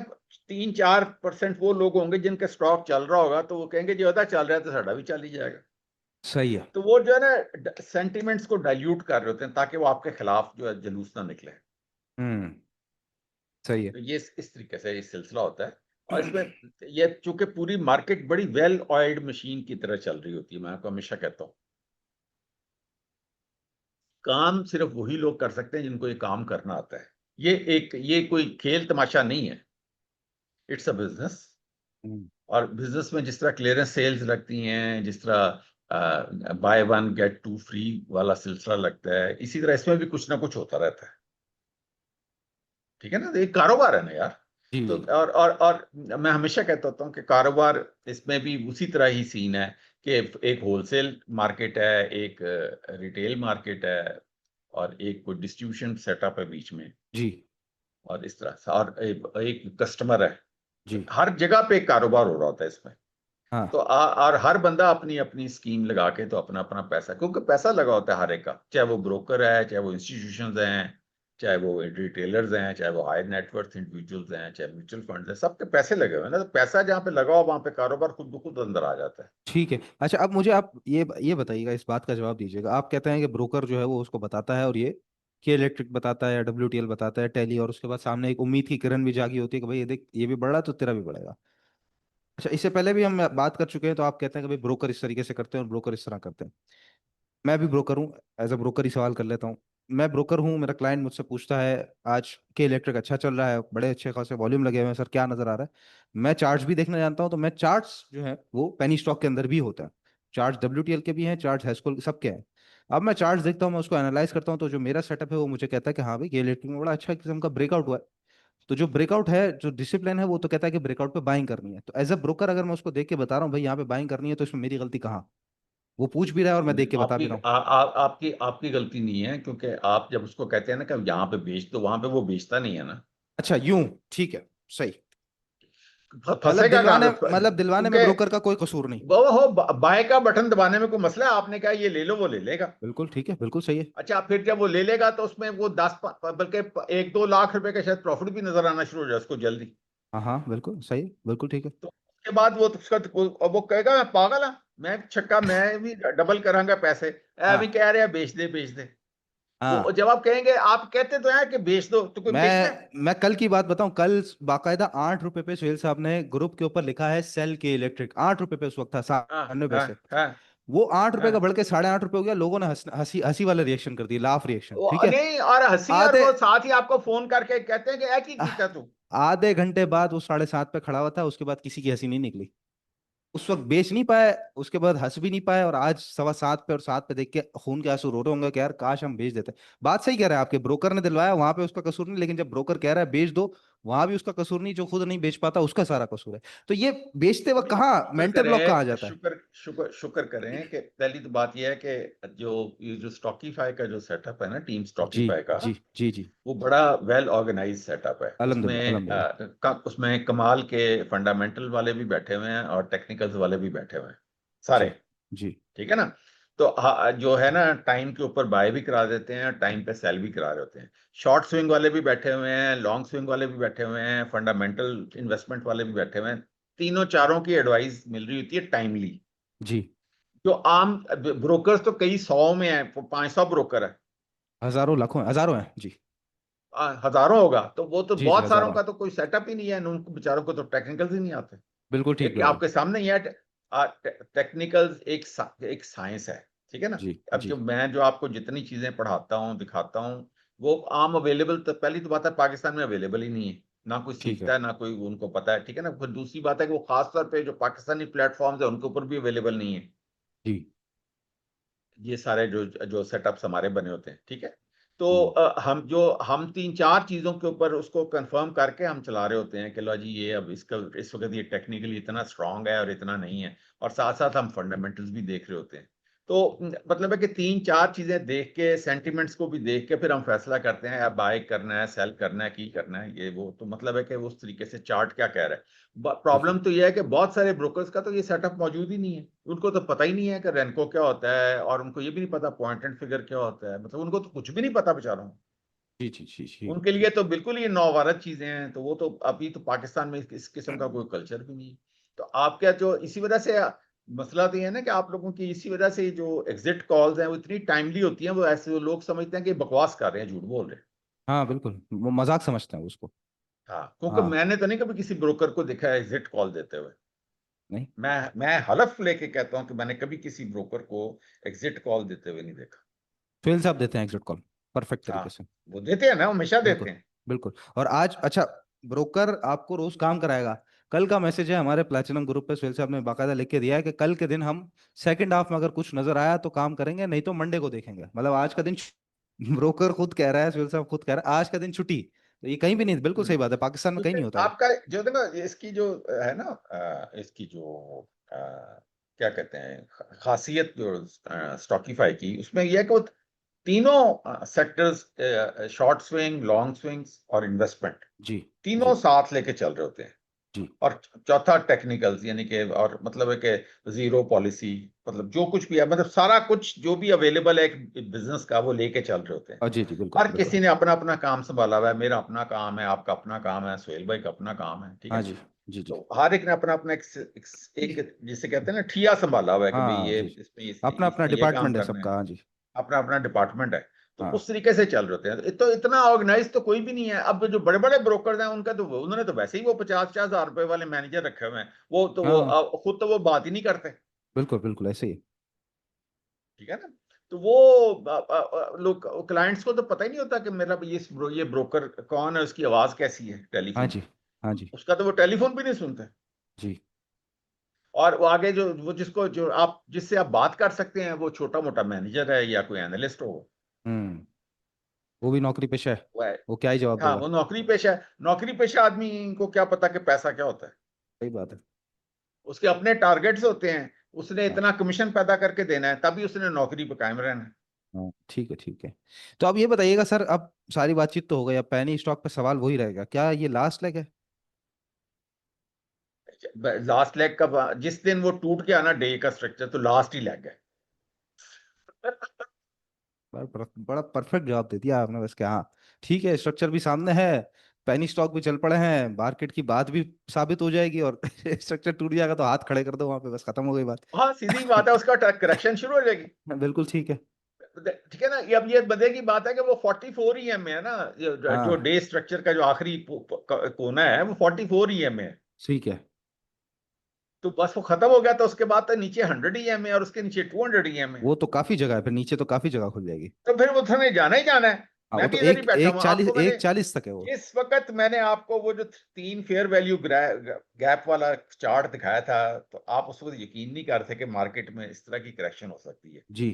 3-4% वो लोग होंगे जिनका स्टॉक चल रहा होगा, तो वो कहेंगे जो होता चल रहा है तो साड़ा भी चल ही जाएगा। सही है। तो वो जो है ना सेंटिमेंट्स को डाइल्यूट कर रहे होते हैं ताकि वो आपके खिलाफ जो है जुलूस ना निकले। हम्म। सही है। तो ये इस तरीके से ये सिलसिला होता है। और इसमें ये चूंकि पूरी मार्केट बड़ी वेल ऑयल्ड मशीन की तरह चल रही होती है, मैं आपको हमेशा कहता हूँ, काम सिर्फ वही लोग कर सकते हैं जिनको ये काम करना आता है। ये कोई खेल तमाशा नहीं है, इट्स अ बिजनेस। हम्म। और बिजनेस में जिस तरह क्लियरेंस सेल्स लगती हैं, जिस तरह buy one get two free वाला सिलसिला लगता है, इसी तरह इसमें भी कुछ ना कुछ होता रहता है। ठीक है ना, तो एक कारोबार है ना यार। जी तो जी और मैं हमेशा कहता होता हूँ कि कारोबार इसमें भी उसी तरह ही सीन है कि एक होलसेल मार्केट है, एक रिटेल मार्केट है, और एक कोई डिस्ट्रीब्यूशन सेटअप है बीच में, जी और इस तरह से, और एक कस्टमर है। जी। हर जगह पे एक कारोबार हो रहा होता है इसमें। तो हाँ और हर बंदा अपनी अपनी स्कीम लगा के तो अपना अपना पैसा, क्योंकि पैसा लगा होता है हर एक का, चाहे वो ब्रोकर है, चाहे वो इंस्टीट्यूशंस हैं, चाहे वो रिटेलर्स हैं, चाहे वो हाई नेटवर्थ इंडिविजुअल्स हैं, चाहे म्यूचुअल फंड्स हैं, सबके पैसे लगे हुए हैं ना। तो पैसा जहाँ पे लगा हो वहां पे कारोबार खुद ब खुद अंदर आ जाता है। ठीक है। अच्छा, अब मुझे आप ये बताइएगा, इस बात का जवाब दीजिएगा। आप कहते हैं कि ब्रोकर जो है वो उसको बताता है, और ये के इलेक्ट्रिक बताता है या WTL बताता है, टेली, और उसके बाद सामने एक उम्मीद की किरण भी जागी होती है कि भाई ये देख ये भी बढ़ रहा है तो तेरा भी बढ़ेगा। अच्छा, इससे पहले भी हम बात कर चुके हैं, तो आप कहते हैं कि भाई ब्रोकर इस तरीके से करते हैं और ब्रोकर इस तरह करते हैं। मैं भी ब्रोकर हूँ, एज अ ब्रोकर ही सवाल कर लेता हूँ। मैं ब्रोकर हूँ, मेरा क्लाइंट मुझसे पूछता है आज के इलेक्ट्रिक अच्छा चल रहा है, बड़े अच्छे खासे वॉल्यूम लगे हुए हैं सर, क्या नजर आ रहा है। मैं चार्ट्स भी देखना जानता हूँ, तो मैं चार्ट्स जो है वो पेनी स्टॉक के अंदर भी होता है। चार्ट्स WTL के भी हैं, चार्ट्स हैस्कोल सबके हैं। अब मैं चार्ट्स देखता हूँ, मैं उसको एनालाइज करता हूँ, तो जो मेरा सेटअप है वो मुझे कहता है कि हाँ भाई, ये इलेक्ट्रिक में बड़ा अच्छा किस्म का ब्रेकआउट हुआ है। तो जो ब्रेकआउट है, जो डिसिप्लिन है, वो तो कहता है कि ब्रेकआउट पे बाइंग करनी है। तो एज अ ब्रोकर अगर मैं उसको देख के बता रहा हूँ भाई यहाँ पे बाइंग करनी है, तो इसमें मेरी गलती कहाँ? वो पूछ भी रहा है और मैं देख के बता भी रहा हूँ। आपकी आपकी गलती नहीं है, क्योंकि आप जब उसको कहते हैं ना कि यहाँ पे बेच दो, वहां पे वो बेचता नहीं है ना। अच्छा, यूं, ठीक है, सही। मतलब फंसेगा कहाँ पे? दिलवाने में क्योंकि ब्रोकर का कोई कसूर नहीं। वो हो बाय का बटन दबाने में कोई मसला है? आपने कहा ये ले लो, वो ले लेगा। बिल्कुल ठीक है, बिल्कुल सही है। अच्छा, फिर जब वो ले लेगा तो उसमें वो बल्कि 1-2 लाख रुपए का शायद प्रॉफिट भी नजर आना शुरू हो जाए उसको जल्दी। हाँ हाँ, बिल्कुल सही है, बिल्कुल ठीक है। तो उसके बाद वो उसका वो कहेगा मैं पागल हाँ, मैं छक्का, मैं भी डबल करांगा पैसे, अभी हाँ कह रहे हैं बेच दे बेच दे। वो हाँ। जब आप कहेंगे, आप कहते तो हैं कि बेच दो, तो कोई बेचना है? मैं कल की बात बताऊं, कल बाकायदा 8 रुपए पे सुहेल साहब ने ग्रुप के ऊपर लिखा है सेल के इलेक्ट्रिक। 8 रुपए पे उस वक्त था, हाँ 97 पैसे। हाँ वो 8 रुपए का हाँ। बढ़ के 8.5 रुपए हो गया। लोगों ने हंसी हंसी वाले रिएक्शन कर दिए, लाफ रिएक्शन, ठीक वो है। नहीं, और हंसी, और आधे वो साथ ही आपको फोन करके कहते हैं कि ऐ की कीता तू। आधे घंटे बाद वो 7.5 पे खड़ा हुआ था, उसके बाद किसी की हंसी नहीं निकली। उस वक्त बेच नहीं पाए, उसके बाद हंस भी नहीं पाए, और आज 7.25 पे और 7 पे देख के खून के आंसू रो रहे होंगे कि यार काश हम बेच देते। बात सही कह रहे हैं आपके, ब्रोकर ने दिलवाया वहां पे उसका कसूर नहीं, लेकिन जब ब्रोकर कह रहा है बेच दो, वहां भी उसका कसूर नहीं, जो खुद नहीं बेच पाता उसका सारा कसूर है। तो ये बेचते वक्त नहीं, कहाँ शुक्र मेंटल ब्लॉक कहाँ आ करें, जाता है? शुक्र करें कि पहली तो बात यह है कि जो ये जो स्टॉकीफाई का जो सेटअप है ना, टीम जी स्टॉकीफाई का, जी जी जी। वो बड़ा वेल ऑर्गेनाइज सेटअप है। अल्हम्दुलिल्लाह उसमें अल्हम्दुलिल्लाह। उसमें कमाल के फंडामेंटल वाले भी बैठे हुए हैं और टेक्निकल्स वाले भी बैठे हुए हैं, जी सारे। जी ठीक है ना? तो जो है ना, टाइम के ऊपर बाय भी करा देते हैं, टाइम पे सेल भी करा रहे होते हैं। शॉर्ट स्विंग वाले भी बैठे हुए हैं, लॉन्ग स्विंग वाले भी बैठे हुए हैं, फंडामेंटल इन्वेस्टमेंट वाले भी बैठे हुए हैं। तीनों चारों की एडवाइस मिल रही होती है टाइमली। जी। जो आम ब्रोकर्स तो कई सौ में है, 500 ब्रोकर है, हजारों लाखों हजारों हैं जी। हजारों होगा, तो वो तो जी जी, बहुत सारों हजारों हैं। का तो कोई सेटअप ही नहीं है, उनको बेचारों को तो टेक्निकल्स ही नहीं आते। बिल्कुल ठीक एक बोल रहे हैं। आपके सामने ही है, टेक्निकल्स एक साइंस है। ठीक है ना? जी अब जी जो मैं जो आपको जितनी चीजें पढ़ाता हूँ दिखाता हूँ, वो आम अवेलेबल, तो पहली तो बात है पाकिस्तान में अवेलेबल ही नहीं है, ना कोई ठीक है। सीखता है, ना कोई उनको पता है। ठीक है ना? फिर दूसरी बात है कि वो खास तौर पे जो पाकिस्तानी प्लेटफॉर्म्स है उनके ऊपर भी अवेलेबल नहीं है जी ये सारे जो जो सेटअप्स हमारे बने होते हैं। ठीक है? तो जी हम 3-4 चीजों के ऊपर उसको कंफर्म करके हम चला रहे होते हैं कि लो जी, ये अब इसका इस वक्त ये टेक्निकली इतना स्ट्रांग है और इतना नहीं है, और साथ साथ हम फंडामेंटल्स भी देख रहे होते हैं। तो मतलब है कि 3-4 चीजें देख के, सेंटिमेंट्स को भी देख के, फिर हम फैसला करते हैं बाय करना है, सेल करना है, की करना है, ये वो। तो मतलब है कि उस तरीके से चार्ट क्या कह रहा है। जी प्रॉब्लम तो ये है कि बहुत सारे ब्रोकर्स का तो ये सेटअप मौजूद ही नहीं है। उनको तो पता ही नहीं है कि रेनको क्या होता है, और उनको ये भी नहीं पता पॉइंट एंड फिगर क्या होता है, मतलब उनको तो कुछ भी नहीं पता बेचारों को। जी जी जी जी उनके जी। लिए तो बिल्कुल ही नौवारत चीजें हैं। तो वो तो अभी तो पाकिस्तान में इस किस्म का कोई कल्चर भी नहीं है। तो आप क्या, जो इसी वजह से मसला तो ये है ना कि आप लोगों की इसी वजह से जो एग्जिट कॉल्स हैं वो इतनी टाइमली होती हैं, वो ऐसे लोग समझते हैं कि बकवास कर रहे हैं, झूठ बोल रहे हैं। हाँ बिल्कुल, वो मजाक समझते हैं उसको। हाँ, क्योंकि हाँ। मैंने तो नहीं कभी किसी ब्रोकर को देखा है एग्जिट कॉल देते हुए। नहीं, मैं हलफ लेके कहता हूं कि मैंने कभी किसी ब्रोकर को एग्जिट कॉल देते हुए नहीं देखा। सुहेल साहब देते हैं एग्जिट कॉल, परफेक्ट हाँ, तरीके से। वो देते हैं ना, हमेशा बिल्कुल देते हैं। बिल्कुल। और आज अच्छा, ब्रोकर आपको रोज काम कराएगा, कल का मैसेज है हमारे प्लैटिनम ग्रुप पे, सुहेल साहब ने बाकायदा लिख के दिया है कि कल के दिन हम सेकंड हाफ में अगर कुछ नजर आया तो काम करेंगे, नहीं तो मंडे को देखेंगे। मतलब आज का दिन ब्रोकर खुद कह रहा है, सुहेल साहब खुद कह रहा है आज का दिन छुट्टी। तो ये कहीं भी नहीं, बिल्कुल सही बात है, पाकिस्तान में कहीं नहीं उसमें होता है। आपका जो देखो इसकी जो है ना इसकी जो क्या कहते हैं खासियत जो स्टॉकीफाई की, उसमें यह है कि वो तीनों sectors, short swing, long swings और इन्वेस्टमेंट, जी तीनों जी साथ लेके चल रहे होते हैं। जी। और चौथा टेक्निकल्स, यानी कि और मतलब है कि जीरो पॉलिसी, मतलब जो कुछ भी है, मतलब सारा कुछ जो भी अवेलेबल है एक बिजनेस का, वो लेके चल रहे होते हैं। जी जी बिल्कुल हर बिल्कुल। किसी ने अपना अपना काम संभाला हुआ है। मेरा अपना काम है, आपका अपना काम है, सुहेल भाई का अपना काम है, ठीक हाँ है। जी जी जी। तो हर एक ने अपना अपना एक जिसे कहते हैं ना ठिया संभाला हुआ है कि भाई हाँ ये जी जी। इसमें अपना अपना इसने ये काम डिपार्टमेंट है करना है, सबका, हाँ जी। अपना अपना डिपार्टमेंट है। तो हाँ उस तरीके से चल रहे हैं। तो इतना ऑर्गेनाइज तो कोई भी नहीं है। अब जो बड़े बड़े ब्रोकर हैं उनका तो उन्होंने तो वैसे ही वो 50-50 हजार रुपए वाले मैनेजर रखे हुए हैं। वो तो वो हाँ खुद तो वो बात ही नहीं करते, बिल्कुल बिल्कुल ऐसे ही। ठीक है ना। तो वो लोग क्लाइंट्स को तो पता ही नहीं होता कि मेरा ये ब्रोकर कौन है, उसकी आवाज कैसी है हाँ टेलीफोन जी पे। हाँ जी उसका तो वो टेलीफोन भी नहीं सुनते। जी। और वो आगे जो वो जिसको जो आप जिससे आप बात कर सकते हैं, वो छोटा मोटा मैनेजर है या कोई एनालिस्ट हो, हम्म। वो भी नौकरी पेशा है, वो है। वो क्या ही जवाब हाँ, देगा। वो नौकरी पेशा है। नौकरी पेशा आदमी को क्या पता कि पैसा क्या होता है। सही बात है। उसके अपने टारगेट्स होते हैं, उसने हाँ इतना कमीशन पैदा करके देना है, तभी उसने नौकरी पर कायम रहना है। हाँ ठीक है ठीक है। तो अब ये बताइएगा सर, अब सारी बातचीत तो हो गई, अब पैनी स्टॉक पे सवाल वही रहेगा, क्या ये लास्ट लेग है? लास्ट लेग का जिस दिन वो टूट गया ना डे का स्ट्रक्चर, तो लास्ट ही लेग है। बड़ा परफेक्ट जवाब दे दिया आपने, बस क्या हाँ ठीक है, स्ट्रक्चर भी सामने है, पैनी स्टॉक भी चल पड़े हैं, मार्केट की बात भी साबित हो जाएगी, और स्ट्रक्चर टूट जाएगा तो हाथ खड़े कर दो वहां पे, बस खत्म हो गई बात। हाँ, सीधी बात है, उसका करेक्शन शुरू हो जाएगी। बिल्कुल ठीक है। ठीक है ना। ये अब ये बंदे की बात है कि वो 44 ईएम में है ना, जो हाँ डे स्ट्रक्चर का जो आखिरी कोना है वो 44 ईएम में है। ठीक है। तो बस वो खत्म हो गया, तो उसके बाद तो नीचे 100 ईएम है और उसके नीचे 200 ईएम है। वो तो काफी जगह है, फिर नीचे तो काफी जगह खुल जाएगी। तो फिर वो उसने जाना ही जाना है। हाँ वो मैं तो भी इधर ही एक बैठा एक हूँ, चालीस आपको मैंने 1:40 तक है वो। इस वक्त मैंने आपको वो जो तीन फेयर वैल्यू गैप वाला चार्ट दिखाया था, तो आप उस वक्त यकीन नहीं कर रहे थे कि मार्केट में इस तरह की करेक्शन हो सकती है। जी।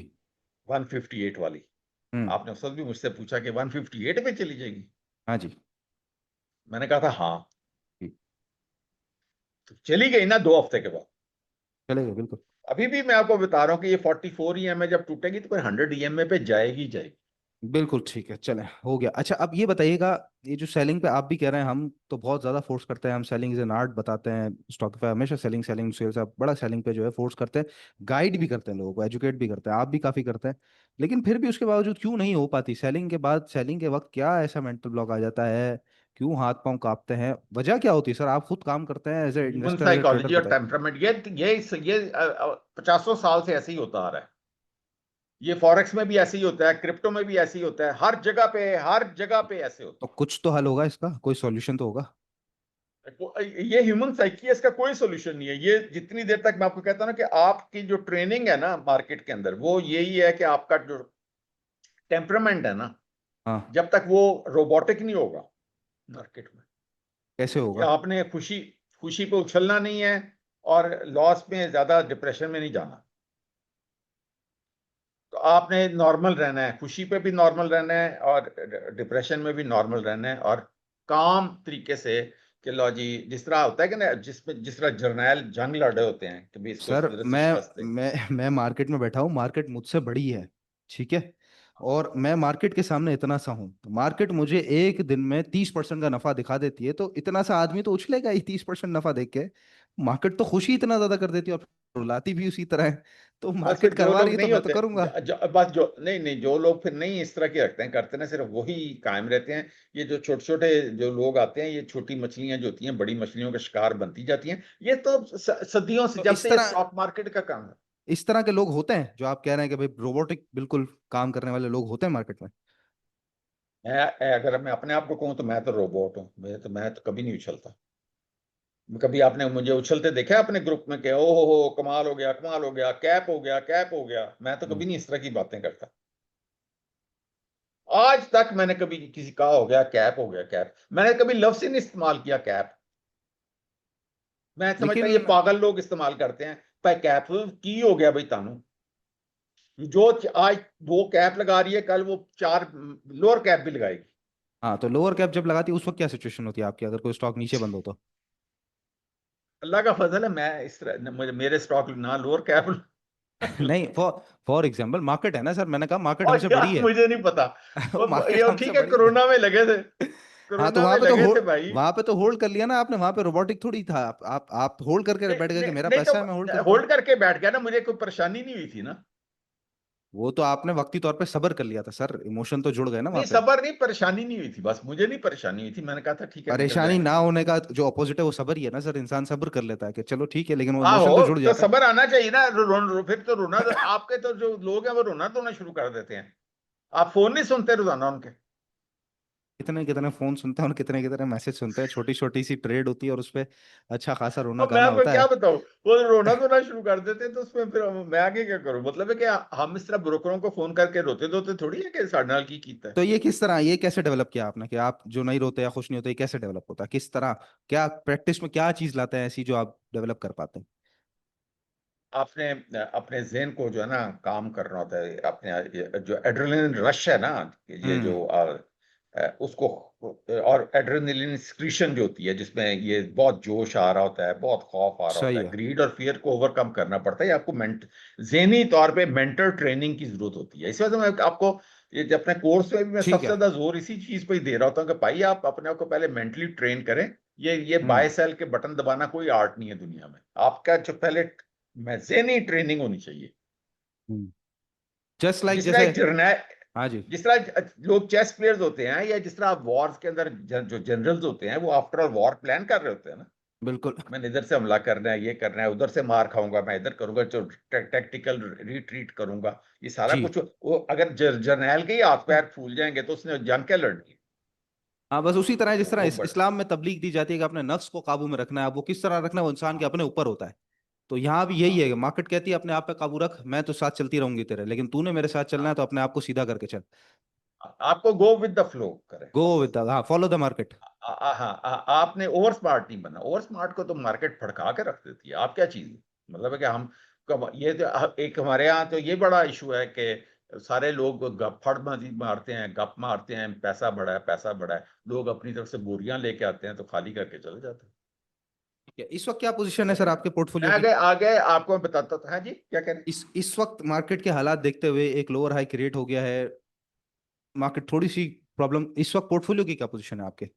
158 वाली, हम्म। आपने उस वक्त भी मुझसे पूछा कि 158 पे चली जाएगी। हाँ जी मैंने कहा था हाँ। जी। तो चली गई ना 2 हफ्ते के बाद। चलेगा बिल्कुल। अभी भी मैं आपको बता रहा हूँ कि ये 44 ईएमए जब टूटेगी तो फिर 100 ईएमए पे जाएगी जाएगी। बिल्कुल ठीक है, चले हो गया। अच्छा अब ये बताइएगा, ये जो सेलिंग पे आप भी कह रहे हैं, हम तो बहुत ज्यादा फोर्स करते हैं, हम सेलिंग इज एन आर्ट बताते हैं, स्टॉक पे हमेशा सेलिंग सेलिंग सेल्स, आप बड़ा सेलिंग पे जो है फोर्स करते हैं, गाइड भी करते हैं लोगों को, एजुकेट भी करते हैं, आप भी काफी करते हैं। लेकिन फिर भी उसके बावजूद क्यों नहीं हो पाती सेलिंग के बाद, सेलिंग के वक्त क्या ऐसा मेंटल ब्लॉक आ जाता है, क्यों हाथ पांव कांपते हैं, वजह क्या होती है सर? आप खुद काम करते हैं as a human investor, as a trader, psychology और बताए। टेम्परामेंट, ये 50 साल से ऐसे ही होता आ रहा है। ये फॉरेक्स में भी ऐसे ही होता है, क्रिप्टो में भी ऐसे ही होता है, हर जगह पे ऐसे होता तो कुछ तो हल होगा इसका, कोई सॉल्यूशन तो होगा। है। ये ह्यूमन साइकी है, इसका कोई सोल्यूशन नहीं है। ये जितनी देर तक मैं आपको कहता हूं ना कि आपकी जो ट्रेनिंग है ना मार्केट के अंदर, वो यही है कि आपका जो टेम्परामेंट है ना, हाँ। जब तक वो रोबोटिक नहीं होगा मार्केट में, कैसे कि होगा? आपने खुशी खुशी पे उछलना नहीं है और लॉस में ज्यादा डिप्रेशन में नहीं जाना। तो आपने नॉर्मल रहना है, खुशी पे भी नॉर्मल रहना है और डिप्रेशन में भी नॉर्मल रहना है, और काम तरीके से कि लो जी, जिस तरह होता है कि ना, जिस तरह जर्नैल जंग लड़े होते हैं कि भी इसको इस सर तरह से मैं शिकस्त देंगे। मैं मार्केट में बैठा हूँ, मार्केट मुझसे बड़ी है, ठीक है, और मैं मार्केट के सामने इतना सा हूँ, तो मार्केट मुझे एक दिन में 30% का नफा दिखा देती है, तो इतना सा आदमी तो उछलेगा ही 30% नफा देख के। मार्केट तो खुशी इतना ज्यादा कर देती है और रुलाती भी उसी तरह है, तो बस फिर मार्केट जो करवा रही लोग है तो नहीं मैं तो होते, करूंगा। बस जो नहीं नहीं, जो लोग फिर नहीं इस तरह के रखते हैं, करते ना सिर्फ वही कायम रहते हैं। ये जो छोटे छोटे जो लोग आते हैं, ये छोटी मछलियां जो होती हैं बड़ी मछलियों का शिकार बनती जाती हैं। ये तो सदियों से, तो जब से ये स्टॉक मार्केट का काम है। इस तरह के लोग होते हैं जो आप कह रहे हैं कि भाई रोबोटिक बिल्कुल काम करने वाले लोग होते हैं मार्केट में। अगर मैं अपने आप को कहूँ तो मैं तो रोबोट हूँ। मैं तो कभी नहीं उछलता। कभी आपने मुझे उछलते देखा है अपने ग्रुप में कि ओहो हो कमाल हो गया, कमाल हो गया, कैप हो गया, कैप हो गया? मैं तो हम्म। कभी नहीं इस तरह की बातें करता। आज तक मैंने कभी किसी कहा हो गया कैप हो गया, कैप, मैंने कभी लफ्ज ही नहीं इस्तेमाल किया कैप। मैं समझता ये लेकिन पागल लोग इस्तेमाल करते हैं। भाई कैप की हो गया भाई तानू, जो आज वो कैप लगा रही है, कल वो चार लोअर कैप भी लगाएगी। हाँ, तो लोअर कैप जब लगाती है उस वक्त क्या सिचुएशन होती है आपकी, अगर कोई स्टॉक नीचे बंद हो तो? अल्लाह का फजल है, मैं इस तरह मुझे मेरे स्टॉक ना लोअर कैप। नहीं, फॉर एग्जाम्पल मार्केट है ना सर, मैंने कहा मार्केट और हमसे बड़ी यार है। मुझे नहीं पता। वो मार्केट ये हमसे ठीक है, बड़ी है। कोरोना में लगे थे, हाँ, तो कोरोना में लगे थे भाई। वहां पे तो होल्ड कर लिया ना आपने, वहां पे रोबोटिक थोड़ी था, आप होल्ड करके नहीं बैठ गए कि नहीं मेरा नहीं, पैसा है मैं होल्ड तो करता हूँ। होल्ड करके बैठ गया ना, मुझे कोई परेशानी नहीं हुई थी ना। वो तो आपने वक्ती तौर पे सब्र कर लिया था सर, इमोशन तो जुड़ गए ना वहां नहीं पे। सबर नहीं, परेशानी नहीं हुई थी, बस मुझे नहीं परेशानी हुई थी, मैंने कहा था ठीक है निकल परेशानी जाएंगे। ना होने का जो अपोजिट है वो सब्र ही है ना सर, इंसान सब्र कर लेता है कि चलो ठीक है, लेकिन वो इमोशन तो आहो, जुड़ तो जाता है। सबर आना चाहिए ना। फिर तो रोना तो आपके तो जो लोग हैं वो रोना धोना शुरू कर देते हैं। आप फोन नहीं सुनते रोजाना उनके? कितने कितने फोन सुनते हैं और कितने कितने मैसेज सुनते हैं, छोटी छोटी सी ट्रेड होती है और उस पे अच्छा खासा रोना अब मैं गाना आपको होता क्या है। बताऊं, वो रोना धोना शुरू कर देते हैं, तो उसमें फिर मैं आगे क्या करूं? मतलब है कि हम इस तरह ब्रोकरों को फोन करके रोते धोते थोड़ी है कि साढ़े नाल की कीता है। तो ये किस तरह, ये कैसे डेवलप किया आपने कि आप जो नहीं रोते या खुश नहीं होते, ये कैसे डेवलप होता है, किस तरह, क्या प्रैक्टिस में क्या चीज लाते हैं ऐसी जो आप डेवलप कर पाते हैं? आपने अपने ज़हन को जो है ना काम करना होता है, अपने ये जो एड्रेनलिन रश है ना, ये हम्म। जो उसको, और एड्रेनलिन सिक्रीशन जो होती है जिसमें ये बहुत जोश आ रहा होता है, बहुत खौफ आ रहा होता सही है, है। ग्रीड और फियर को ओवरकम करना पड़ता है। ये आपको ज़हनी तौर पे मेंटल ट्रेनिंग की जरूरत होती है। इस वजह से मैं आपको ये अपने कोर्स में भी मैं ठीक सबसे है। ज्यादा जोर इसी चीज पे ही दे रहा होता हूँ कि भाई आप अपने आप को पहले मेंटली ट्रेन करें। ये बाय हम्म। सेल के बटन दबाना कोई आर्ट नहीं है दुनिया में। आपका जो पहले मैं ज़हनी ट्रेनिंग होनी चाहिए। हम्म। जस्ट लाइक जिस तरह जैसे। एक जर्नल, हाँ जी। जिस तरह लोग चेस प्लेयर्स होते हैं, या जिस तरह आप वॉर्स के अंदर जो जनरल्स होते हैं, वो आफ्टर ऑल वॉर प्लान कर रहे होते हैं ना। बिल्कुल। मैंने इधर से हमला करना है, ये करना है, उधर से मार खाऊंगा, मैं इधर करूंगा, जो टैक्टिकल रिट्रीट करूंगा, ये सारा जी। कुछ। वो अगर जर्नैल के ही हाथ पैर फूल जाएंगे तो उसने जंग क्या लड़नी है? हाँ, बस उसी तरह जिस तरह वो बड़ा। इस्लाम में तबलीग दी जाती है कि अपने नफ्स को काबू में रखना है, वो किस तरह रखना है वो इंसान के अपने ऊपर होता है। तो यहाँ भी यही है हाँ कि मार्केट कहती है अपने आप पे काबू रख, मैं तो साथ चलती रहूंगी तेरे, लेकिन तूने मेरे साथ चलना है हाँ, तो अपने आप को सीधा करके चल। आपको गो विद द फ्लो करें गो विद बस। द, हाँ, फॉलो द मार्केट। हाँ, आपने ओवर स्मार्ट नहीं बनना। ओवर स्मार्ट को तो मार्केट फड़का के रख देती है। आप क्या चीज है? मतलब है कि हम कब ये तो एक हमारे यहाँ तो ये बड़ा इशू है कि सारे लोग गप फड़बाजी मारते हैं, गप मारते हैं, पैसा बड़ा है, पैसा बड़ा है। लोग अपनी तरफ से बोरियां लेके आते हैं तो खाली करके चले जाते हैं। ठीक है, इस वक्त क्या पोजीशन है सर आपके मैं पोर्टफोलियो की? आगे आगे आपको मैं बताता था। हाँ जी, क्या कह रहे हैं? इस वक्त मार्केट के हालात देखते हुए एक लोअर हाई क्रिएट हो गया है, मार्केट थोड़ी सी प्रॉब्लम, इस वक्त पोर्टफोलियो की क्या पोजीशन है आपके?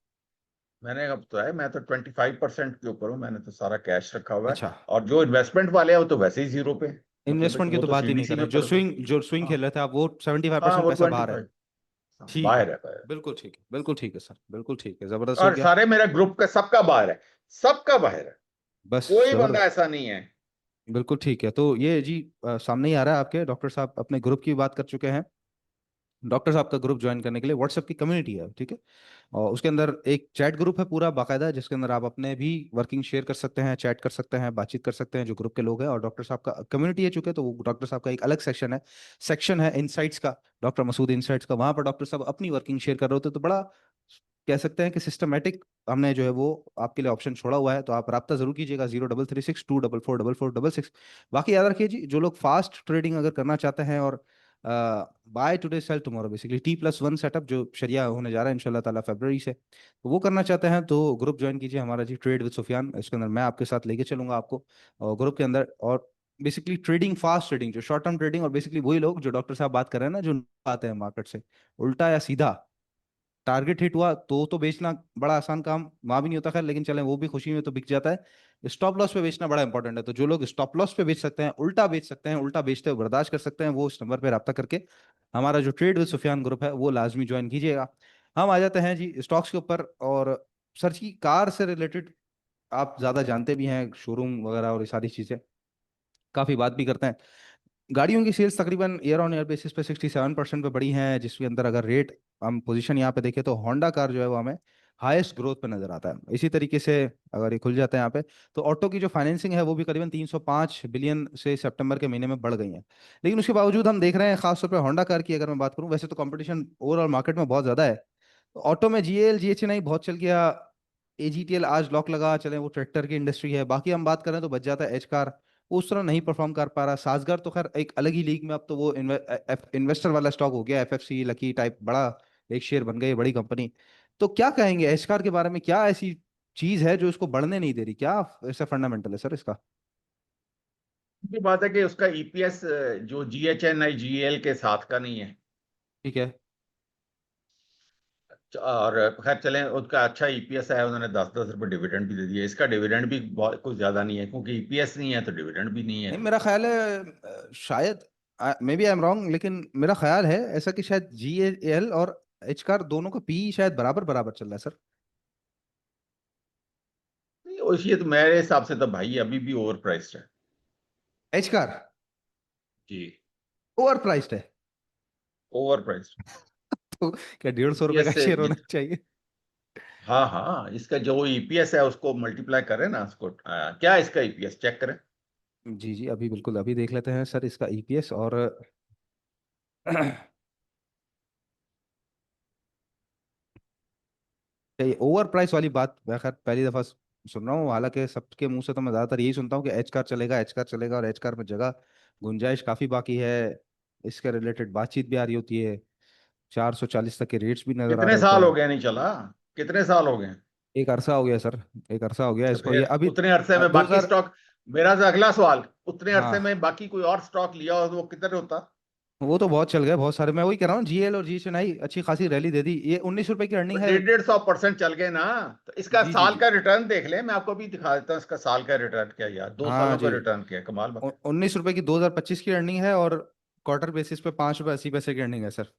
मैंने अब तो है, मैं तो 25% के ऊपर हूँ, मैंने तो सारा कैश रखा हुआ है। अच्छा। और जो इन्वेस्टमेंट वाले हैं वो तो वैसे ही जीरो पे हैं। मतलब है इन्वेस्टमेंट कि की वो तो तो बात ही नहीं सीडीसी करें, में पड़े हुए हैं। जो स्विंग हाँ खेल रहे थे आप, वो 75% हाँ, वो पैसा बाहर है। 25। ठीक है। बाहर है, बाहर। बिल्कुल ठीक है, बिल्कुल ठीक है सर, बिल्कुल ठीक है, जबरदस्त हो और गया। सारे मेरा ग्रुप का सबका बाहर है, सबका बाहर है। बस कोई बंदा जबरदस्त। ऐसा नहीं है। बिल्कुल ठीक है, तो ये जी सामने ही आ रहा है आपके, डॉक्टर साहब अपने ग्रुप की बात कर चुके हैं। डॉक्टर साहब का ग्रुप ज्वाइन करने के लिए व्हाट्सएप की कम्युनिटी है, ठीक है। और उसके अंदर एक चैट ग्रुप है पूरा बाकायदा, जिसके अंदर आप अपने भी वर्किंग शेयर कर सकते हैं, चैट कर सकते हैं, बातचीत कर सकते हैं जो ग्रुप के लोग हैं। और डॉक्टर साहब का कम्युनिटी है चुके, तो वो डॉक्टर साहब का एक अलग सेक्शन है इनसाइट्स का, डॉक्टर मसूद इनसाइट्स का। वहां पर डॉक्टर साहब अपनी वर्किंग शेयर कर रहे होते, तो बड़ा कह सकते हैं कि सिस्टमेटिक हमने जो है वो आपके लिए ऑप्शन छोड़ा हुआ है। तो आप राब्ता जरूर कीजिएगा 0336 244 4466। बाकी याद रखिए जी, जो लोग फास्ट ट्रेडिंग अगर करना चाहते हैं और buy today sell tomorrow, basically T+1 setup जो शरिया होने जा रहा है इंशाल्लाह ताला फरवरी से, तो वो करना चाहते हैं तो ग्रुप ज्वाइन कीजिए हमारा जी, ट्रेड विद सुफियान। इसके अंदर मैं आपके साथ लेके चलूंगा आपको और ग्रुप के अंदर। और बेसिकली ट्रेडिंग, फास्ट ट्रेडिंग, जो शॉर्ट टर्म ट्रेडिंग, और बेसिकली वही लोग जो डॉक्टर साहब बात कर रहे हैं ना, जो आते हैं मार्केट से उल्टा या सीधा, टारगेट हिट हुआ तो बेचना बड़ा आसान काम वहां भी नहीं होता, खैर, लेकिन चलें वो भी खुशी में तो बिक जाता है। स्टॉप लॉस पे बेचना बड़ा इंपॉर्टेंट है, तो जो लोग स्टॉप लॉस पे बेच सकते हैं, उल्टा बेच सकते हैं, उल्टा बेचते हुए बर्दाश्त कर सकते हैं, वो इस नंबर पे रब्ता करके हमारा जो ट्रेड विद सुफियान ग्रुप है वो लाजमी ज्वाइन कीजिएगा। हम आ जाते हैं जी स्टॉक्स के ऊपर। और सर की कार से रिलेटेड आप ज्यादा जानते भी हैं, शोरूम वगैरह और ये सारी चीजें काफी बात भी करते हैं। गाड़ियों की सेल्स तकरीबन ईयर ऑन ईयर बेसिस पे 67% पे बढ़ी हैं, जिसके अंदर अगर रेट हम पोजीशन यहाँ पे देखें तो होंडा कार जो है वो हमें हाईएस्ट ग्रोथ पे नजर आता है। इसी तरीके से अगर ये खुल जाता है यहाँ पे, तो ऑटो की जो फाइनेंसिंग है वो भी करीबन 305 बिलियन से सितंबर के महीने में बढ़ गई है। लेकिन उसके बावजूद हम देख रहे हैं, खासतौर पर होंडा कार की अगर मैं बात करूं, वैसे तो कंपटीशन ओवरऑल मार्केट में बहुत ज्यादा है, तो ऑटो में GAL GHI बहुत चल गया, एजीटीएल आज लॉक लगा चले, वो ट्रैक्टर की इंडस्ट्री है। बाकी हम बात करें तो बच जाता है एच कार, उस तरह नहीं परफॉर्म कर पा रहा। सासगार तो खैर एक अलग ही लीग में, अब तो वो इन्वेस्टर वाला स्टॉक हो गया, एफएफसी लकी टाइप बड़ा एक शेयर बन गई, बड़ी कंपनी। तो क्या कहेंगे एच कार के बारे में, क्या ऐसी चीज है जो इसको बढ़ने नहीं दे रही, क्या ऐसा फंडामेंटल है सर इसका? ये बात है कि उसका ईपीएस जो जीएचएनआई जीएल के साथ का नहीं है। ठीक है। और खैर चलें, उसका अच्छा ईपीएस है, उन्होंने 10-10 रुपए डिविडेंड भी दे दिया। इसका डिविडेंड भी बहुत कुछ ज्यादा नहीं है, क्योंकि ईपीएस नहीं है तो डिविडेंड भी नहीं है। नहीं मेरा ख्याल है शायद, maybe I am wrong, लेकिन मेरा ख्याल है ऐसा कि शायद जी एल और एच कार दोनों का पी शायद बराबर बराबर चल रहा है सर। नहीं, ये तो मेरे हिसाब से तो भाई अभी भी ओवर प्राइस्ड है। एच कार जी, ओवर प्राइस्ड है? Over priced. तो क्या 150 रुपए का ईपीएस से शेयर होना चाहिए? हाँ हाँ, इसका जो ईपीएस है उसको मल्टीप्लाई करें ना, उसको क्या इसका ईपीएस चेक करें। जी जी, अभी बिल्कुल अभी देख लेते हैं सर इसका ईपीएस। और ये ओवर प्राइस वाली बात मैं खैर पहली दफा सुन रहा हूँ। हालांकि सबके मुंह से तो मैं ज्यादातर यही सुनता हूँ कि एच कार चलेगा, एच कार चलेगा, और एच कार में जगह गुंजाइश काफी बाकी है। इसके रिलेटेड बातचीत भी आ रही होती है, 440 तक के रेट्स भी नजर आ कितने रहे होते साल हो हैं। गए नहीं चला? कितने साल हो गए? एक अरसा हो गया सर, एक अरसा हो गया तो इसको, ये फिर अभी उतने अरसे में दो बाकी हजार स्टॉक, मेरा तो अगला सवाल, उतने अरसे में हाँ, बाकी कोई और स्टॉक लिया हो तो वो कितने होता? वो तो बहुत चल गए, बहुत सारे। मैं वही कह रहा हूँ, जीएल और जी एच आई अच्छी खासी रैली दे दी, ये 19 रुपए की अर्निंग है। 150-150% चल गए ना। तो इसका जी जी साल जी। का रिटर्न देख ले, मैं आपको भी दिखा देता हूँ इसका साल का रिटर्न क्या, यार दो हाँ सालों का जी, रिटर्न क्या है, कमाल बात है। 19 रुपए की 2025 की अर्निंग है, और क्वार्टर बेसिस पे 5 रुपए 80 पैसे की अर्निंग है सर।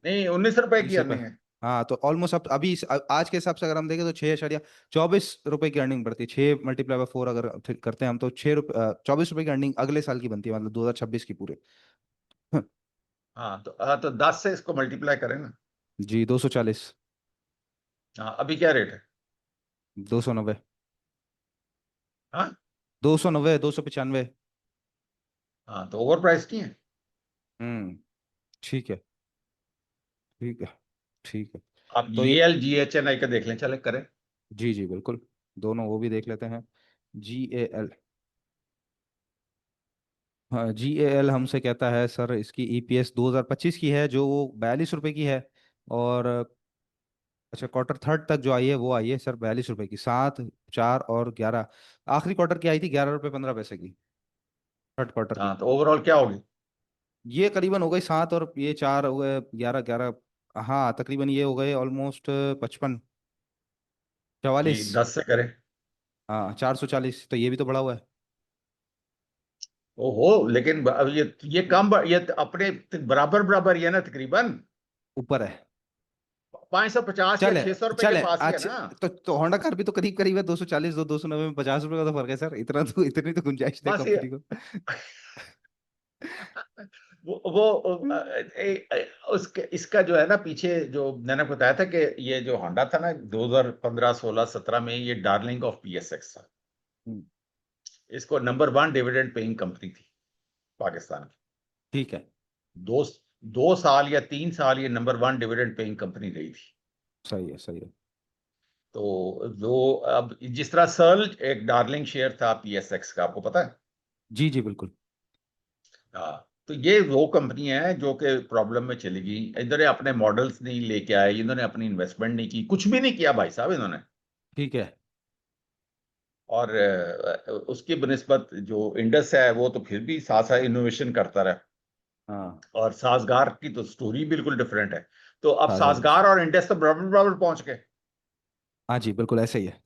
नहीं, 19 रुपए की 20 रुपए। अर्निंग है। हाँ तो ऑलमोस्ट अब अभी आज के हिसाब से अगर हम देखें तो 6.24 रुपए की अर्निंग बढ़ती है। 6 × 4 अगर करते हैं हम तो 6 रुपए 24 रुपए की अर्निंग अगले साल की बनती है, मतलब 2026 की पूरे। हाँ तो 10 से इसको मल्टीप्लाई करें ना। जी 240। हाँ, अभी क्या रेट है? 290। हाँ 290, 295। हाँ, तो ओवर प्राइस नहीं है। ठीक है, ठीक है, ठीक है। आप तो ये, जीएल जीएचएनआई का देख लें, चले करें। जी जी बिल्कुल, दोनों वो भी देख लेते हैं। जी ए एल, हाँ जी ए एल हमसे कहता है सर इसकी ईपीएस 2025 की है जो वो 42 रुपए की है। और अच्छा, क्वार्टर थर्ड तक जो आई है वो आई है सर 42 रुपए की, 7, 4 और 11। आखिरी क्वार्टर की आई थी 11 रुपए 15 पैसे की, थर्ड क्वार्टर की। हाँ, तो ओवरऑल क्या होगी? ये करीबन हो गई 7, और ये 4 हो गए 11 11। हाँ तकरीबन ये हो गए ऑलमोस्ट 55 44। जी, 10 से करें। हाँ 440, तो ये भी तो बढ़ा हुआ है। ओहो, लेकिन अब ये कम, ये अपने बराबर बराबर ही है ना तकरीबन। ऊपर है। 550 या चले 600 रुपए के चले पास ही है अच्छा। ना। तो होंडा कार भी तो करीब करीब है, 240, 290 में 50 रुपए का तो फर्क है सर, इतना तो, इतनी तो गुंजाइश दे बस ये कंपनी को। वो उसके इसका जो है ना, पीछे जो मैंने बताया था कि ये जो होंडा था ना 2015 16 17 में, ये डार्लिंग ऑफ पीएसएक्स था। हम्म, इसको नंबर 1 डिविडेंड पेइंग कंपनी थी पाकिस्तान की। ठीक है। दो 2 साल या 3 साल ये नंबर 1 डिविडेंड पेइंग कंपनी रही थी। सही है, सही है। तो जो अब जिस तरह सर्ल एक डार्लिंग शेयर था पीएसएक्स का, आपको पता है। जी जी बिल्कुल। हाँ, तो ये वो कंपनी है जो कि प्रॉब्लम में चली गई। इन्होंने अपने मॉडल्स नहीं लेके आए, इन्होंने अपनी इन्वेस्टमेंट नहीं की, कुछ भी नहीं किया भाई साहब इन्होंने। ठीक है। और उसकी बनिस्बत जो इंडस है वो तो फिर भी साथ साथ इनोवेशन करता रहा। हाँ और साजगार की तो स्टोरी बिल्कुल डिफरेंट है। तो अब हाँ हाँ साजगार और इंडस तो बराबर बराबर पहुंच गए। हाँ जी बिल्कुल ऐसे ही है।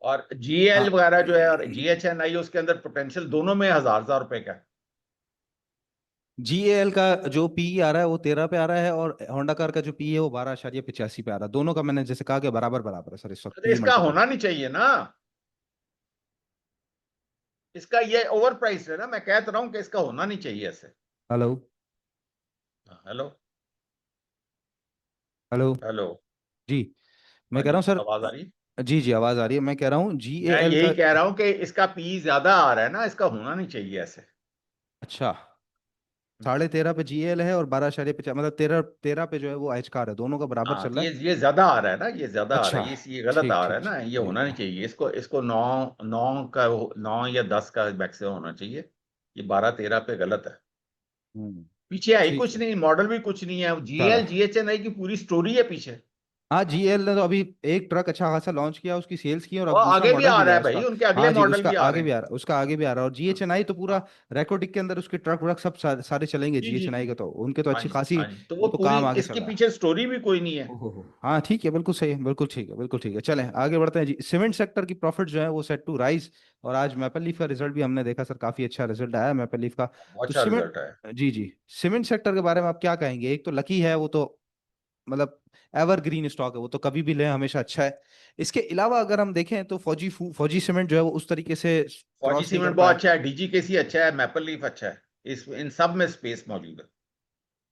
और जीएल हाँ वगैरह जो है और जीएचएनआई, उसके अंदर पोटेंशियल दोनों में हजार हजार रुपए का है। जी ए एल का जो पी आ रहा है वो 13 पे आ रहा है, और होंडा कार का जो पी है वो 12.85 पे आ रहा है। दोनों का मैंने जैसे कहा कि बराबर बराबर है सर इस वक्त तो पी इसका मल्टीपल। होना नहीं चाहिए ना। इसका ये ओवर प्राइस है ना, मैं कहता रहा हूं कि इसका होना नहीं चाहिए ऐसे। हेलो। हेलो। हेलो। हेलो। जी, मैं हाँ कह रहा जी, हूँ सर, आवाज आ रही है? जी जी आवाज आ रही है। मैं कह रहा हूँ जी ए मैं एल यही का। कह रहा हूं कि इसका पी ज्यादा आ रहा है ना, इसका होना नहीं चाहिए ऐसे। अच्छा, 13.5 पे जीएल है और 12.5 मतलब 13 पे जो है वो एच कार है, दोनों का बराबर हाँ, चल तो रहा है। ये ज्यादा आ रहा है ना, ये ज्यादा आ रहा अच्छा, है, ये गलत ठीक आ रहा ठीक है ना, ये ठीक होना नहीं है। चाहिए, इसको इसको 9 या 10 का मैक्सिमम होना चाहिए, ये 12-13 पे गलत है। हम्म। पीछे है ही ठीक कुछ है, नहीं, मॉडल भी कुछ नहीं है, चलो। जीएल जीएचएनआई की पूरी स्टोरी है पीछे। हाँ, जीएल ने तो अभी एक ट्रक अच्छा खासा लॉन्च किया, उसकी सेल्स की, और अब और दूसरा आगे भी मॉडल आ भी रहा लाया है भाई, उसका। उनके अगले हाँ जी, मॉडल उसका भी आ आगे रहे भी हैं। आ रहा है, उसका आगे भी आ रहा है, और हाँ, जीएचएनआई तो पूरा हाँ, रैकोटिक के अंदर उसके ट्रक व्रक सब सारे चलेंगे जी जी जीएचएनआई जी। के, तो उनके तो हाँ अच्छी जी, खासी, हाँ जी, तो वो वो तो पूरी काम आगे चल इसके रहा है। पीछे स्टोरी भी कोई नहीं है। ओहो, हाँ ठीक है, बिल्कुल सही है, बिल्कुल ठीक है, बिल्कुल ठीक है। चलें आगे बढ़ते हैं जी। सीमेंट सेक्टर की प्रॉफिट जो है वो सेट टू राइज, और आज मैपल लीफ का रिजल्ट भी हमने देखा सर, काफी अच्छा रिजल्ट आया मैपल लीफ का। बहुत तो अच्छा सीमेंट, रिजल्ट है। जी जी, सीमेंट सेक्टर के बारे में आप क्या कहेंगे? एक तो लकी है वो तो, मतलब एवरग्रीन स्टॉक है वो, तो कभी भी लें हमेशा अच्छा है। इसके अलावा अगर हम देखें तो फौजी सीमेंट जो है वो उस तरीके से फौजी क्रॉस नहीं कर सीमेंट बहुत पाया। अच्छा है, डीजीकेसी अच्छा है, मैपल लीफ अच्छा है, इस इन सब में स्पेस मौजूद है।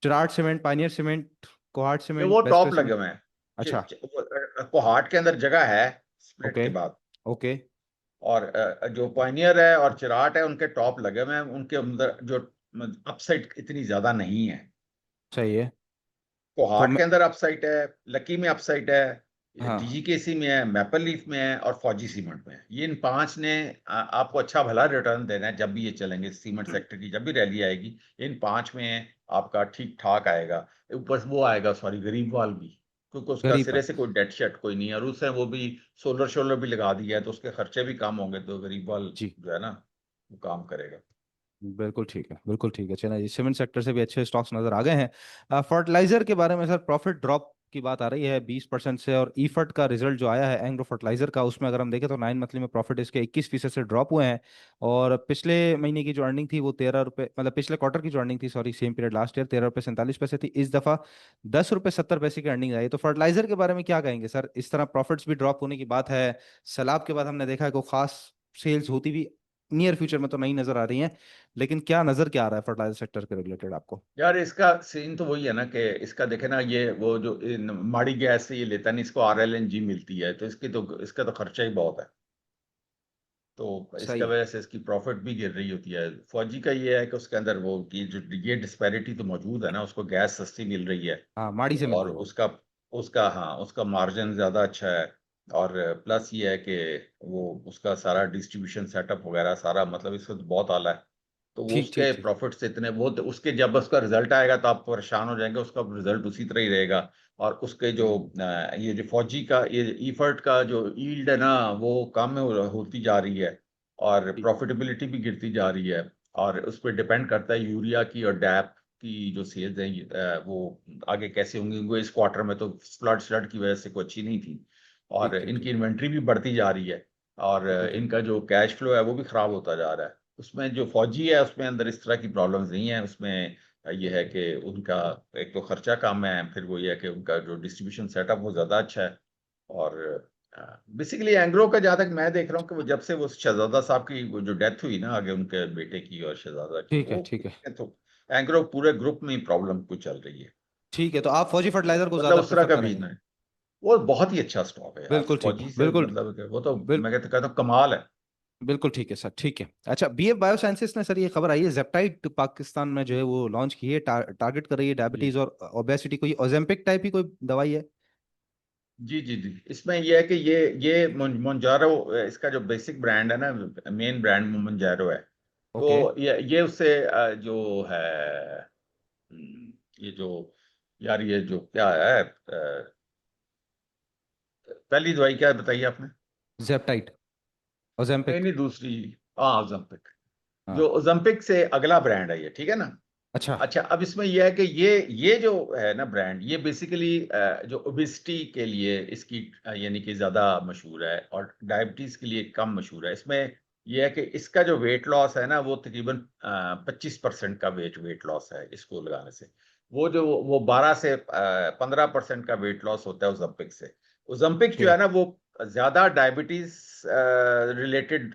चिराट सीमेंट, पानियर सीमेंट, कोहाट ये वो सीमेंट, वेस्टर टॉप लगे सीमेंट। हुए हैं। अच्छा। कोहाट के अंदर जगह है स्प्लिट ओके। के बाद। ओके। और जो पायनियर है और चिराट है उनके टॉप लगे हुए हैं, उनके अंदर जो अपसाइड इतनी ज्यादा नहीं है। सही है। तो कोहाट मैं, के अंदर अपसाइट है, लकी में अपसाइट है, हाँ डीजीकेसी में है, मैपल लीफ में है और फौजी सीमेंट में है। ये इन पांच ने आपको अच्छा भला रिटर्न देना है जब भी ये चलेंगे, सीमेंट सेक्टर की जब भी रैली आएगी, इन पांच में आपका ठीक ठाक आएगा। ऊपर से वो आएगा, सॉरी, गरीबवाल भी, क्योंकि उसका गरीब सिरे बात। से कोई डेट शेट कोई नहीं है, और उसने वो भी सोलर शोलर भी लगा दिया है, तो उसके खर्चे भी कम होंगे, तो गरीबवाल जी, जो है ना वो काम करेगा। बिल्कुल ठीक है, बिल्कुल ठीक है। चलिए, सीमेंट सेक्टर से भी अच्छे स्टॉक्स नजर आ गए हैं। फर्टिलाइजर के बारे में सर, प्रॉफिट ड्रॉप की बात आ रही है 20% से, और ईफर्ट का रिजल्ट जो आया है एंग्रो फर्टिलाइजर का, उसमें अगर हम देखें तो 9 मंथली में प्रॉफिट इसके 21% से ड्रॉप हुए हैं। और पिछले महीने की जो अर्निंग थी वो 13 रुपये, मतलब पिछले क्वार्टर की जो अर्निंग थी, sorry, same period last year 13 रुपये 47 पैसे थी, इस दफा 10 रुपये 70 पैसे की अर्निंग आई। तो फर्टिलाइजर के बारे में क्या कहेंगे सर? इस तरह प्रॉफिट्स भी ड्रॉप होने की बात है, सैलाब के बाद हमने देखा है कोई खास सेल्स होती भी नियर फ्यूचर में तो नहीं नजर आ रही है, लेकिन क्या नजर क्या आ रहा है फर्टिलाइजर सेक्टर के रिलेटेड आपको? यार इसका सीन तो वही है ना कि इसका देखे ना, ये वो जो माड़ी गैस से ये लेता नहीं, इसको आरएलएनजी मिलती है, तो इसका तो खर्चा ही बहुत है, तो इसका सही है। वजह से इसकी प्रॉफिट भी गिर रही होती है। फौजी का ये है कि उसके अंदर वो कि जो ये डिस्पैरिटी तो मौजूद है ना, उसको गैस सस्ती मिल रही है, हाँ, माड़ी से मिल और रही है। उसका उसका हाँ, उसका मार्जिन ज्यादा अच्छा है। और प्लस ये है कि वो उसका सारा डिस्ट्रीब्यूशन सेटअप वगैरह सारा, मतलब इसका तो बहुत आला है, तो वो ठीक ठीक उसके ठीक। प्रॉफिट्स इतने, वो तो उसके जब उसका रिजल्ट आएगा तो आप परेशान हो जाएंगे, उसका रिजल्ट उसी तरह ही रहेगा। और उसके जो हम्म। ये जो फौजी का ये ईफर्ट का जो यील्ड है ना, वो कम होती जा रही है, और ठीक। प्रॉफिटेबिलिटी भी गिरती जा रही है। और उस पर डिपेंड करता है यूरिया की और डैप की जो सेल्स है, वो आगे कैसे होंगी। वो इस क्वार्टर में तो फ्लड की वजह से कोई अच्छी नहीं थी, और ठीक ठीक इनकी ठीक। इन्वेंट्री भी बढ़ती जा रही है, और बिल्कुल ठीक। इनका जो कैश फ्लो है वो भी खराब होता जा रहा है। उसमें जो फौजी है उसमें अंदर इस तरह की प्रॉब्लम्स नहीं है, उसमें ये है कि उनका एक तो खर्चा कम है, फिर वो ये है कि उनका जो डिस्ट्रीब्यूशन सेटअप वो ज़्यादा अच्छा है। और बेसिकली एंग्रो का जहाँ तक मैं देख रहा हूँ कि वो जब से वो शहजादा साहब की वो जो डेथ हुई ना, आगे उनके बेटे की और शहजादा की, ठीक है। वो ठीक है। तो एंग्रो पूरे ग्रुप में ही प्रॉब्लम कुछ चल रही है। ठीक है, तो आप फौजी फर्टिलाइजर को मतलब ज्यादा उस तरह प्रेफर का भी करेंगे? नहीं, वो बहुत ही अच्छा स्टॉक है यार, बिल्कुल ठीक है, फौजी से बिल्कुल। मतलब कि वो तो बिल, मैं कहता हूँ कमाल है। बिल्कुल ठीक है सर, ठीक है। अच्छा, बीएफ बायोसाइंसेस ने सर ये खबर आई है, जेप्टाइड पाकिस्तान में जो है वो लॉन्च की है, टारगेट कर रही है जी डायबिटीज और ओबेसिटी को, ये ओजेम्पिक टाइप ही कोई दवाई है? जी जी जी, इसमें ये है कि ये मोंजारो, इसका जो बेसिक ब्रांड है ना, मेन ब्रांड मोंजारो है। ओके। तो ये उससे जो है, ये जो, यार ये जो क्या है, पहली दवाई क्या है बताइए आपने? जेप्टाइड, नहीं ओजेम्पिक। नहीं, दूसरी, हाँ ओज़ेम्पिक। हाँ। जो ओज़ेम्पिक से अगला ब्रांड है ये, ठीक है ना। अच्छा। अच्छा, अब इसमें यह है कि ये जो है ना ब्रांड, ये बेसिकली जो ओबेसिटी के लिए इसकी यानी कि ज़्यादा मशहूर है, और डायबिटीज़ के लिए कम मशहूर है। इसमें यह है कि इसका जो वेट लॉस है ना, वो तकरीबन 25% का वेट लॉस है इसको लगाने से। वो 12 से 15% का वेट लॉस होता है ओज़ेम्पिक से। Ozempic okay. जो है ना वो ज़्यादा डायबिटीज़ रिलेटेड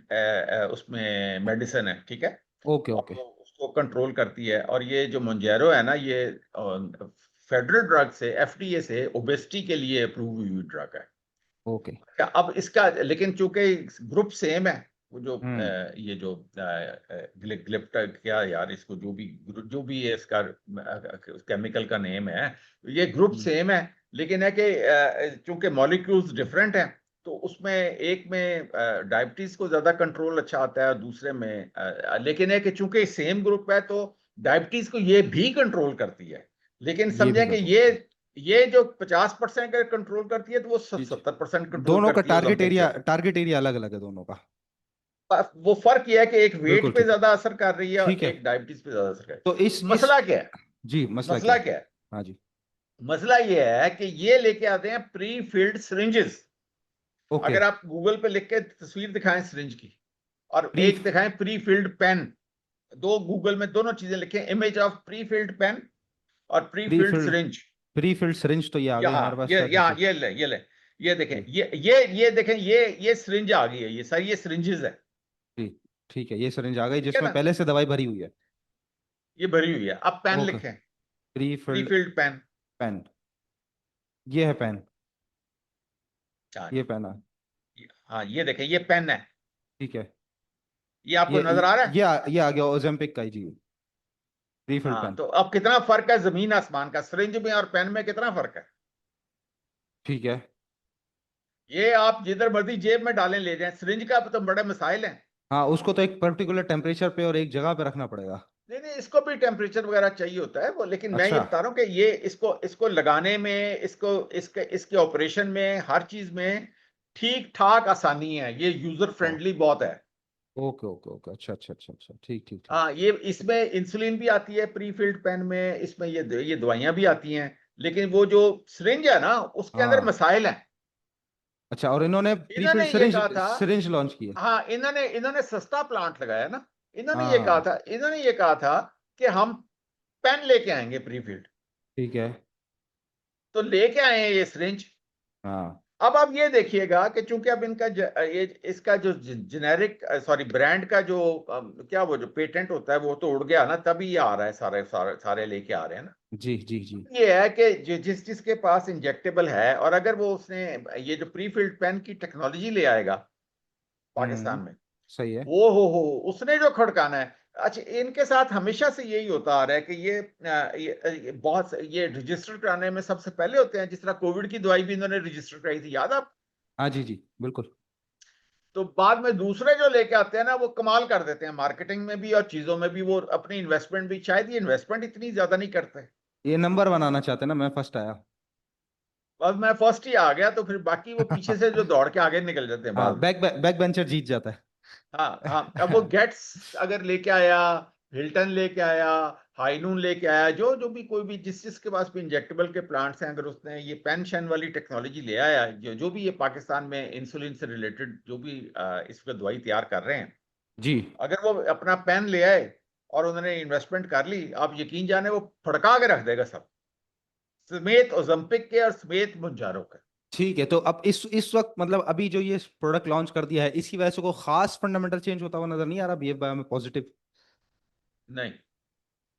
उसमें मेडिसिन है, ठीक है, ओके। और ओके। वो उसको कंट्रोल करती है। और ये जो मोंजेरो है ना, ये फेडरल ड्रग से, एफडीए से ओबेसिटी के लिए अप्रूव हुई ड्रग है। ओके। अब इसका लेकिन चूंकि ग्रुप सेम है, वो जो हम्म ये जो ग्लिप्टर क्या यार, इसको जो भी है इसका केमिकल का नेम है, ये ग्रुप हम्म, सेम है, लेकिन है कि चूंकि मॉलिक्यूल्स डिफरेंट हैं, तो उसमें एक में डायबिटीज को ज्यादा कंट्रोल अच्छा आता है और दूसरे में लेकिन है कि चूंकि सेम ग्रुप है तो डायबिटीज को ये भी कंट्रोल करती है, लेकिन ये भी समझें कि कंट्रोल ये जो 50% का कंट्रोल करती है तो वो जी जी 70% कंट्रोल दोनों का करती है ओलंपिक से। टारगेट एरिया अलग अलग है दोनों का। वो फर्क यह है कि एक बिल्कुल वेट पे ठीक है। ज्यादा असर कर रही है और ठीक है। एक डायबिटीज पे ज्यादा असर कर रही तो है। मसला क्या है? जी मसला क्या मसला है? क्या है? हाँ जी। मसला यह है कि ये लेके आते हैं प्री फिल्ड सिरिंजेस। ओके। अगर आप गूगल पे लिख के तस्वीर दिखाएं सिरिंज की, और प्री एक दिखाएं प्री फिल्ड पेन, दो गूगल में दोनों चीजें लिखें, image of pre filled pen और pre pre filled filled syringe. Pre filled syringe तो ये आ गई हमारे यहाँ पास ये सर नीचे। यहाँ ये ले ये देखें, जी ये देखें, ये सिरिंज आ गई है, ये सारी ये सिरिंजेस है। जी ठीक है, ये सिरिंज आ गई ठीक है जिसमें ना? पहले से दवाई भरी हुई है। ये भरी हुई है, अब पेन ओके। लिखें, pre pre filled filled pen. Pen, ये है पेन, हाँ ये जी, पेन है। हाँ ये देखें, ये पेन है। ठीक है। ये आपको ये नजर आ रहा है? ये आ गया ओजेम्पिक का ही जी, प्री फिल्ड हाँ, पेन। तो अब कितना फर्क है जमीन आसमान का, सिरिंज में और पेन में कितना फर्क है? ठीक है। ये आप जिधर मर्जी जेब में डालें ले जाएं, सिरिंज का तो बड़े मसाइल हैं। हाँ उसको तो एक पर्टिकुलर टेम्परेचर पे और एक जगह पे रखना पड़ेगा। नहीं नहीं, इसको भी टेम्परेचर वगैरह चाहिए होता है वो, लेकिन मैं ये अच्छा। बता रहा हूँ कि ये इसको इसको लगाने में, इसको इसके ऑपरेशन में, हर चीज में ठीक ठाक आसानी है, ये यूजर ओ, फ्रेंडली बहुत है। ओके ओके ओके, अच्छा अच्छा अच्छा अच्छा, ठीक ठीक ठीक। हाँ, ये इसमें इंसुलिन भी आती है प्री फिल्ड पेन में, इसमें ये दवाइयां भी आती हैं, लेकिन वो जो सिरिंज है ना, उसके अंदर हाँ मसाइल हैं। अच्छा, और इन्होंने प्री इन्होंने फिल्ड ये कहा था, सिरिंज लॉन्च की है। हाँ, इन्होंने इन्होंने सस्ता प्लांट लगाया ना, हाँ इन्होंने ये कहा था कि हम पेन लेके आएंगे प्री फिल्ड। ठीक है। तो लेके आए हैं ये सिरिंज। हाँ अब आप ये देखिएगा कि चूंकि अब ये इसका जो जेनेरिक, सॉरी, ब्रांड का जो क्या वो जो पेटेंट होता है वो तो उड़ गया ना, तभी ये आ रहा है, सारे लेके आ रहे हैं ना। जी जी जी। ये है कि जिसके पास इंजेक्टेबल है, और अगर वो उसने ये जो प्री फिल्ड पेन की टेक्नोलॉजी ले आएगा हम्म पाकिस्तान में, सही है। वो हो उसने जो खड़काना है। अच्छा, इनके साथ हमेशा से यही होता आ रहा है कि ये रजिस्टर कराने में सबसे पहले होते हैं, जिस तरह कोविड की दवाई भी इन्होंने रजिस्टर कराई थी, याद आप? हाँ जी जी बिल्कुल। तो बाद में दूसरे जो लेके आते हैं ना, वो कमाल कर देते हैं मार्केटिंग में भी और चीजों में भी, वो अपनी इन्वेस्टमेंट भी, शायद ये इन्वेस्टमेंट इतनी ज्यादा नहीं करते। ये नंबर बनाना चाहते हैं ना, मैं फर्स्ट आया। अब मैं फर्स्ट ही आ गया तो फिर बाकी वो पीछे से जो दौड़ के आगे निकल जाते हैं हाँ, बाद में। बैक बेंचर जीत जाता हाँ हाँ, अब वो है। गेट्स अगर लेके आया, हिल्टन लेके आया, हाइनून लेके आया, जो जो भी कोई भी जिसके पास भी इंजेक्टेबल के प्लांट्स हैं, अगर उसने ये पेंशन वाली टेक्नोलॉजी ले आया, जो भी ये पाकिस्तान में इंसुलिन से रिलेटेड जो भी इस पर दवाई तैयार कर रहे हैं, जी। अगर वो अपना पेन ले आए और उन्होंने इन्वेस्टमेंट कर ली, आप यकीन जाने वो फड़का के रख देगा सब, समेत ओलंपिक के और समेत मुंजारों के। ठीक है, तो अब इस वक्त मतलब अभी जो ये प्रोडक्ट लॉन्च कर दिया है, इसकी वजह से कोई खास फंडामेंटल चेंज होता हुआ नजर नहीं आ रहा बीएफ बायो में पॉजिटिव? नहीं,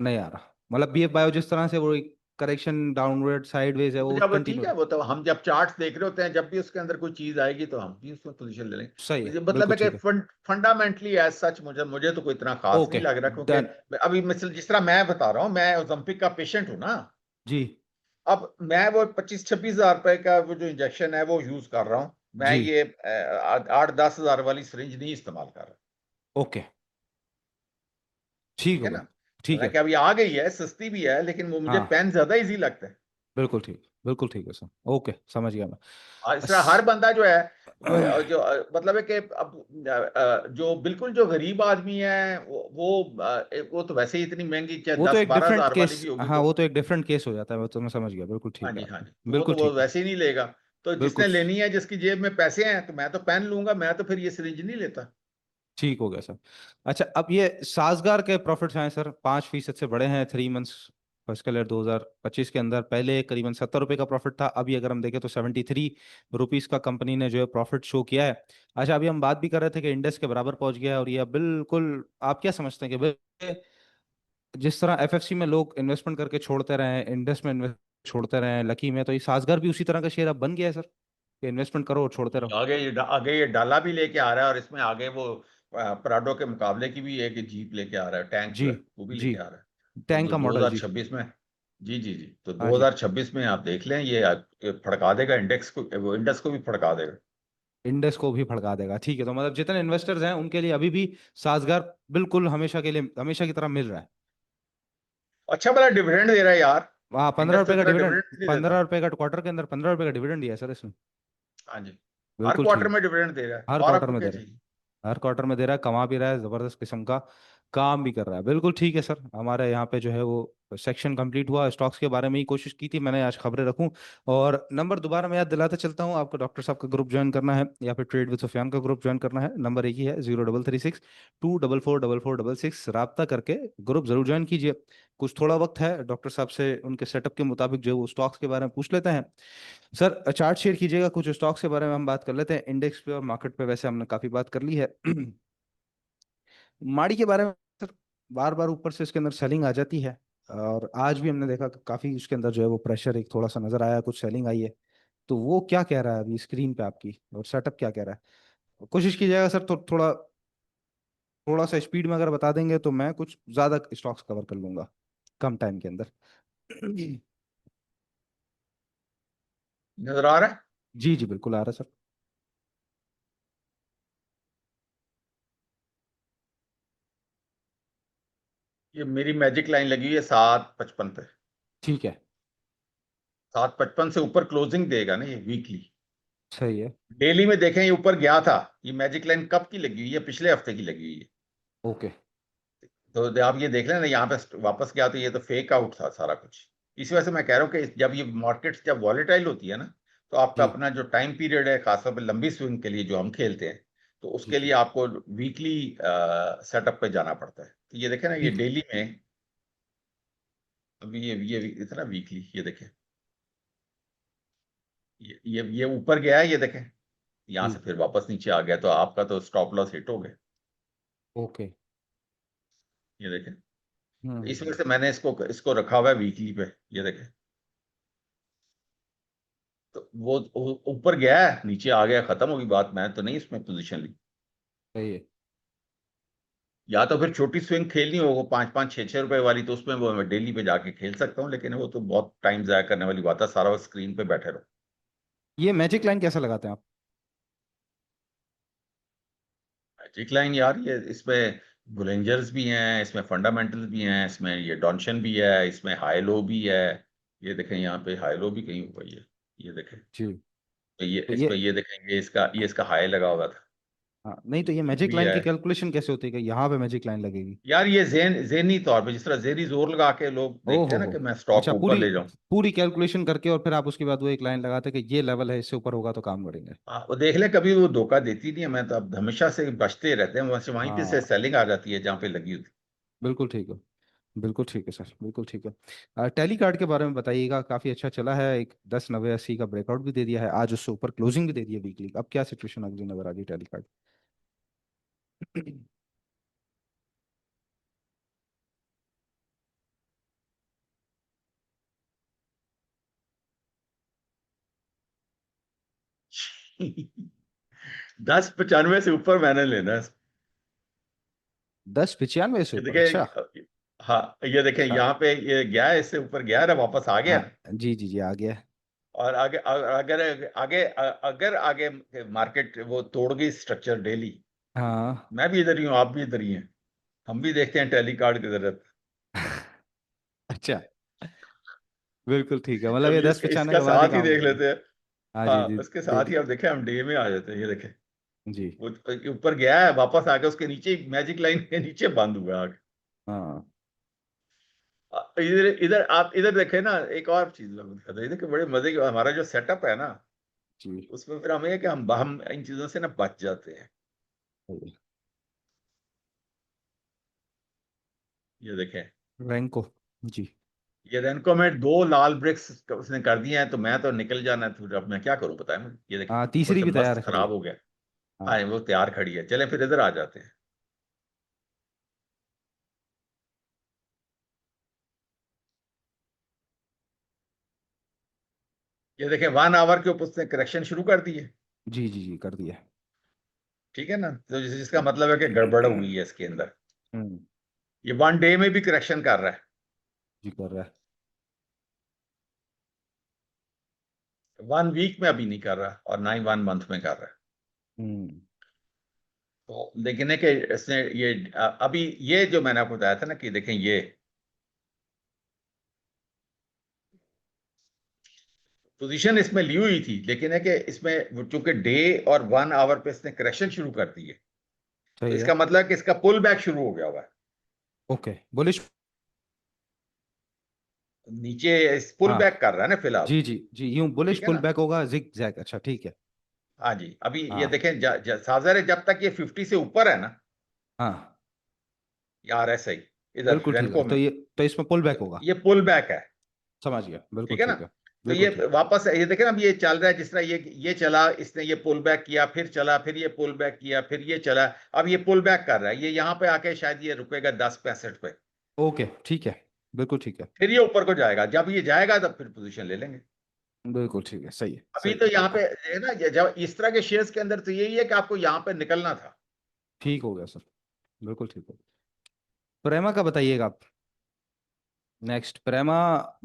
नहीं आ रहा, मतलब बीएफ बायो जिस तरह से वो करेक्शन डाउनवर्ड साइडवेज है तो वो जब ठीक कंटिन्यू। है, वो तो हम जब चार्ट्स देख रहे होते हैं, जब भी उसके अंदर कोई चीज आएगी तो हम भी उसमें पोजीशन ले लेंगे। सही है, मुझे मतलब बिल्कुल है कि ठीक है। फंडामेंटली एज सच मुझे मुझे तो कोई इतना खास नहीं ओके लग रहा, क्योंकि डन। अभी मिसल जिस तरह मैं बता रहा हूँ, मैं ओलंपिक का पेशेंट हूँ ना। जी अब मैं वो 25-26 हजार रुपए का वो जो इंजेक्शन है वो यूज कर रहा हूँ, मैं जी। ये 8-10 हजार वाली सिरिंज नहीं इस्तेमाल कर रहा। ओके ठीक ठीक हो है ना? गया। ठीक है। हालांकि अभी आ गई है, सस्ती भी है, लेकिन वो मुझे हाँ पेन ज्यादा इजी लगता है। बिल्कुल ठीक है सर। ओके समझ गया मैं। और इस तरह हर अस- बंदा जो है, जो मतलब है कि अब जो बिल्कुल जो गरीब आदमी है, वो तो वैसे ही इतनी महंगी, चाहे वो तो दस एक बारह डिफरेंट हजार वाली केस, भी होगी हाँ तो। वो तो एक डिफरेंट केस हो जाता है, वो तो मैं समझ गया, बिल्कुल हाँ ठीक है जी, हाँ आपने। जी, तो वो बिल्कुल तो वो ठीक। वैसे ही नहीं लेगा। तो बिल्कुल जिसने लेनी है, जिसकी जेब में पैसे हैं, तो मैं तो पेन लूंगा, मैं तो फिर ये सिरिंज नहीं लेता। ठीक हो गया सर। अच्छा, अब ये साजगार के प्रॉफिट्स आए सर, 5% से बढ़े हैं 3 मंथ्स फिजिकल ईयर 2025 के अंदर। पहले करीबन 70 रुपए का प्रॉफिट था, अभी अगर हम देखें तो 73 रुपीज का कंपनी ने जो है प्रॉफिट शो किया है। अच्छा, अभी हम बात भी कर रहे थे कि इंडेक्स के बराबर पहुंच गया है, और ये अब बिल्कुल, आप क्या समझते हैं कि जिस तरह एफएफसी में लोग इन्वेस्टमेंट करके छोड़ते रहे हैं, इंडस में इन्वेस्ट छोड़ते रहे हैं, लकी में, तो ये साजगार भी उसी तरह का शेयर अब बन गया है सर, कि इन्वेस्टमेंट करो और छोड़ते रहो। आगे ये डाला भी लेके आ रहा है, और इसमें आगे वो पराडो के मुकाबले की भी एक जीप लेके आ रहा है, टैंक जी जो है वो भी जी। लेके आ रहा है। तो टैंक वो का मॉडल जी। 2026 में, जी जी जी, तो हाँ जी। 2026 में आप देख लें, ये फड़का देगा इंडेक्स को, वो इंडेक्स को भी फड़का देगा। इंडेक्स को भी भड़का देगा, ठीक है। तो मतलब जितने इन्वेस्टर्स हैं उनके लिए अभी भी साजगार बिल्कुल हमेशा के लिए, हमेशा की तरह मिल रहा है। अच्छा भला डिविडेंड दे रहा है यार। वहाँ पंद्रह इंडेक्स तो रुपए का इतना डिविडेंड, डिविडेंड नहीं देता। 15 रुपए का क्वार्टर के अंदर 15 रुपए का डिविडेंड दिया है सर इसने। हाँ जी, हर बिल्कुल क्वार्टर ठीक। में डिविडेंड दे रहा है, हर और क्वार्टर आपको में क्या दे रहा है। चाहिए। हर क्वार्टर में दे रहा है, कमा भी रहा है, जबरदस्त किस्म का काम भी कर रहा है। बिल्कुल ठीक है सर। हमारे यहाँ पे जो है वो सेक्शन कंप्लीट हुआ। स्टॉक्स के बारे में ही कोशिश की थी मैंने आज खबरें रखूं। और नंबर दोबारा मैं याद दिलाते चलता हूँ, आपको डॉक्टर साहब का ग्रुप ज्वाइन करना है या फिर ट्रेड विद सुफियान का ग्रुप ज्वाइन करना है, नंबर एक ही है, 0336 2444466। रब्ता करके ग्रुप जरूर ज्वाइन कीजिए। कुछ थोड़ा वक्त है, डॉक्टर साहब से उनके सेटअप के मुताबिक जो है वो स्टॉक्स के बारे में पूछ लेते हैं। सर चार्ट शेयर कीजिएगा, कुछ स्टॉक्स के बारे में हम बात कर लेते हैं। इंडेक्स पे और मार्केट पे वैसे हमने काफी बात कर ली है। माड़ी के बारे में सर, बार बार ऊपर से इसके अंदर सेलिंग आ जाती है। और आज भी हमने देखा कि काफी उसके अंदर जो है वो प्रेशर एक थोड़ा सा नजर आया, कुछ सेलिंग आई है। तो वो क्या कह रहा है अभी स्क्रीन पे आपकी, और सेटअप क्या कह रहा है? कोशिश कीजिएगा सर, तो थोड़ा थोड़ा सा स्पीड में अगर बता देंगे तो मैं कुछ ज्यादा स्टॉक्स कवर कर लूंगा कम टाइम के अंदर। नजर आ रहा है। जी जी बिल्कुल आ रहा है सर। ये मेरी मैजिक लाइन लगी हुई है 7:55 पे। ठीक है। 7:55 से ऊपर क्लोजिंग देगा ना ये वीकली। सही है। डेली में देखें ये ऊपर गया था। ये मैजिक लाइन कब की लगी हुई है, पिछले हफ्ते की लगी हुई है। ओके। तो आप ये देख लें ना, यहाँ पे वापस गया, तो ये तो फेक आउट था सारा कुछ। इस वजह से मैं कह रहा हूँ कि जब ये मार्केट जब वॉलेटाइल होती है ना, तो आपका जी अपना जो टाइम पीरियड है, खासतौर पर लंबी स्विंग के लिए जो हम खेलते हैं, तो जी उसके लिए जी। आपको वीकली सेटअप पे जाना पड़ता है। तो ये देखें ना, ये ठीक है। डेली में अभी ये इतना वीकली, ये देखें, ये ऊपर गया है, ये देखें, यहाँ से जी। फिर वापस नीचे आ गया, तो आपका तो स्टॉप लॉस हिट हो गया। ओके। ये देखें, इस वजह हम्म। से मैंने इसको इसको रखा हुआ है वीकली पे। ये देखें, तो वो ऊपर गया है, नीचे आ गया, खत्म होगी बात, मैं तो नहीं इसमें पोजीशन ली। सही है। या तो फिर छोटी स्विंग खेलनी हो, 5-5 6-6 रुपए वाली, तो उसमें वो मैं डेली पे जाके खेल सकता हूँ, लेकिन वो तो बहुत टाइम जाया करने वाली बात है, सारा स्क्रीन पे बैठे रहो। ये मैजिक लाइन कैसे लगाते हैं आप? मैजिक लाइन यार, ये इसमें बुलेंजर्स भी हैं, इसमें फंडामेंटल्स भी हैं, इसमें ये डॉन्शन भी है, इसमें हाई लो भी है। ये देखें, यहाँ पे हाई लो भी कहीं हुआ है, ये देखें, जी। तो ये तो इस ये, पे ये देखेंगे, इसका हाई लगा हुआ था। हाँ नहीं, तो ये ये मैजिक भी लाइन है की कैलकुलेशन कैसे होती है कि यहाँ पे मैजिक लाइन लगेगी? यार, ये जेनी तौर पे, जिस तरह जेनी जोर लगा के लोग ओ देखते हैं ना हो। कि मैं स्टॉक अच्छा, को ऊपर पूरी ले जाऊं। पूरी कैलकुलेशन करके और फिर आप उसके बाद वो एक लाइन लगाते हैं कि ये लेवल है, इससे ऊपर होगा तो काम करेंगे। वो देख ले, कभी वो धोखा देती नहीं है, मैं तो अब हमेशा से बचते रहते हैं, वैसे वहीं पे से हाँ सेलिंग आ जाती है जहाँ पे लगी होती बिल्कुल ठीक है। बिल्कुल ठीक है सर, बिल्कुल ठीक है। टैली कार्ड के बारे में बताइएगा, काफ़ी अच्छा चला है, एक 10 90 80 का ब्रेकआउट भी दे दिया है, आज उससे ऊपर क्लोजिंग भी दे दी है वीकली। अब क्या सिचुएशन अगली नजर आ रही है टैली कार्ड? है। 10:95 से ऊपर मैंने लेना है। 10 95 से ये ऊपर, अच्छा। देखें, हाँ ये देखें, अच्छा। यहाँ पे ये गया है, इससे ऊपर गया है, वापस आ हाँ गया। जी जी जी, आ गया है। और आगे अगर आगे मार्केट वो तोड़ गई स्ट्रक्चर डेली, हाँ। मैं भी इधर ही हूँ, आप भी इधर ही हैं, हम भी देखते हैं टेली कार्ड की जरूरत। अच्छा। बिल्कुल ठीक है, मतलब ये कभी 10 95 इसका के बाद ही साथ ही काम देख करेंगे। लेते हैं। हाँ जी हाँ, जी। उसके साथ ही आप देखें, हम डे में आ जाते हैं, ये देखें, जी। वो ऊपर गया है, वापस आ गया, उसके नीचे मैजिक लाइन के नीचे बंद हुआ है आगे। हाँ इधर इधर आप इधर देखें ना, एक और चीज मैं बताता हूँ, देखिए बड़े मजे की, हमारा जो सेटअप है ना, जी। उसमें फिर हमें है कि हम इन चीजों से ना बच जाते हैं। ये देखें, रैंको। जी। ये रेनको में 2 लाल ब्रिक्स उसने कर दिए हैं, तो मैं तो निकल जाना है, तो अब मैं क्या करूं पता है मुझे? ये देखें, हाँ ऊपर तीसरी से भी तैयार मस्त है खड़ी। खराब हो गया। हाँ। हाँ, वो तैयार खड़ी है, चलें फिर इधर आ जाते हैं। ये देखें, 1 आवर के ऊपर उसने करेक्शन शुरू कर दी है। जी जी जी कर दिया। ठीक है ना, तो जिसका मतलब है कि गड़बड़ हुई है इसके अंदर। हम्म। ये 1 डे में भी करेक्शन कर रहा है, जी कर रहा है। 1 वीक में अभी नहीं कर रहा, और ना ही 1 मंथ में कर रहा है। हम्म। तो लेकिन है कि इसने ये अभी ये जो मैंने आपको बताया था ना कि देखें ये पोजीशन इसमें ली हुई थी, लेकिन है कि इसमें चूंकि डे और 1 आवर पे इसने करेक्शन शुरू कर दी है, तो सही है। इसका मतलब है कि इसका पुल बैक शुरू हो गया हुआ है। Okay bullish. नीचे पुल हाँ। बैक कर रहा है ना फिलहाल। जी जी जी, यूं बुलिश ठीक है पुल ना। बैक होगा, जिग जैग, अच्छा ठीक है। हाँ जी, अभी ये हाँ देखें साजर है, जब तक ये 50 से ऊपर है ना, हाँ। आर एस आई इधर बिल्कुल ठीक है, रेनको तो में, तो इसमें पुल बैक तो होगा। ये पुल बैक है। समझ गया, बिल्कुल ठीक है ना। ठीक है। तो ये बिल्कुल ठीक। वापस ये देखें ना, अभी ये चल रहा है जिस तरह ये चला, इसने ये पुल बैक किया, फिर चला, फिर ये पुल बैक किया, फिर ये चला। अब ये पुल बैक कर रहा है, ये यहाँ पे आके शायद ये रुकेगा 10-65 पे। ओके ठीक है। बिल्कुल ठीक है। फिर ये ऊपर को जाएगा, जब ये जाएगा तब फिर पोजीशन ले लेंगे। बिल्कुल ठीक है, सही है अभी सही तो है। यहाँ पे है ना, जब इस तरह के शेयर्स के अंदर तो यही है कि आपको यहाँ पे निकलना था। ठीक हो गया सर। बिल्कुल ठीक है। प्रेमा का बताइएगा आप। नेक्स्ट प्रेमा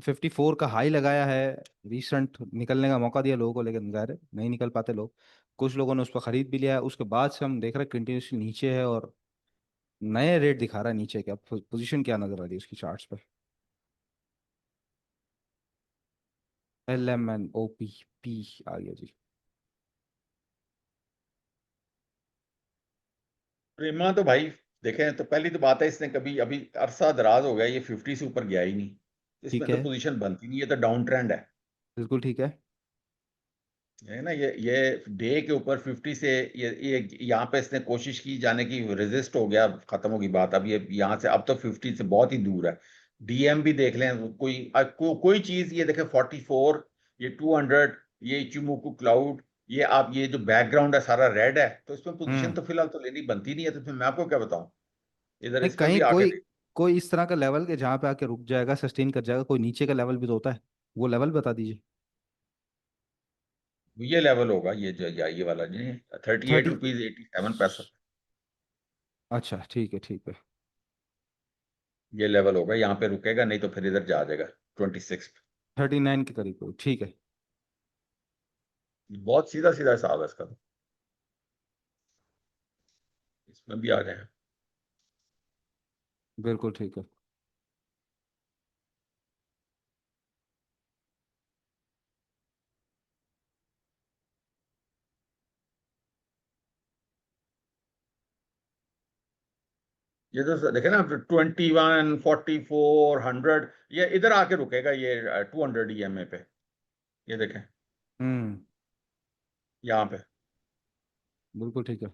54 का हाई लगाया है। रिसेंट निकलने का मौका दिया लोगों को, लेकिन ज़ाहिर है नहीं निकल पाते लोग। कुछ लोगों ने उस पर खरीद भी लिया है, उसके बाद से हम देख रहे हैं कंटिन्यूसली नीचे है, और नए रेट दिखा रहा है नीचे। क्या पोजीशन क्या नजर आ रही है उसकी चार्ट्स पे? LMNOP, पी आ गया जी। प्रेमा तो भाई देखें, तो पहली तो बात है, इसने कभी अभी अरसा दराज हो गया ये 50 से ऊपर गया ही नहीं। ठीक इसमें तो है। पोजीशन बनती नहीं, ये तो डाउन ट्रेंड है। बिल्कुल ठीक है। है ना, ये डे के ऊपर 50 से ये यहाँ पे इसने कोशिश की जाने की, रेजिस्ट हो गया, खत्म होगी बात। अब ये यहाँ से अब तो 50 से बहुत ही दूर है। डीएम भी देख लें, कोई चीज ये देखें 44, ये 200, ये इचिमोकू क्लाउड, ये आप ये जो बैकग्राउंड है सारा रेड है, तो इसमें पोजीशन हम्म। तो फिलहाल तो लेनी बनती नहीं है। तो फिर मैं आपको क्या बताऊं, इधर नहीं, इस पर कहीं भी आके कोई देख। कोई इस तरह का लेवल के जहाँ पे आके रुक जाएगा, सस्टेन कर जाएगा, कोई नीचे का लेवल भी तो होता है। वो लेवल बता दीजिए। ये लेवल होगा, ये जो ये वाला जी, 38 30। रुपीज 87 पैसा। अच्छा ठीक है ठीक है। ये लेवल होगा, यहाँ पे रुकेगा, नहीं तो फिर इधर जा जाएगा 26। 39 के करीब कोई, ठीक है। बहुत सीधा सीधा हिसाब है इसका तो। इसमें भी आ जाए। बिल्कुल ठीक है। ये तो देखे ना, 21, 44, 100, ये इधर आके रुकेगा, ये 200 ईएमए पे। ये देखें, हम्म। यहाँ पे, बिल्कुल ठीक है।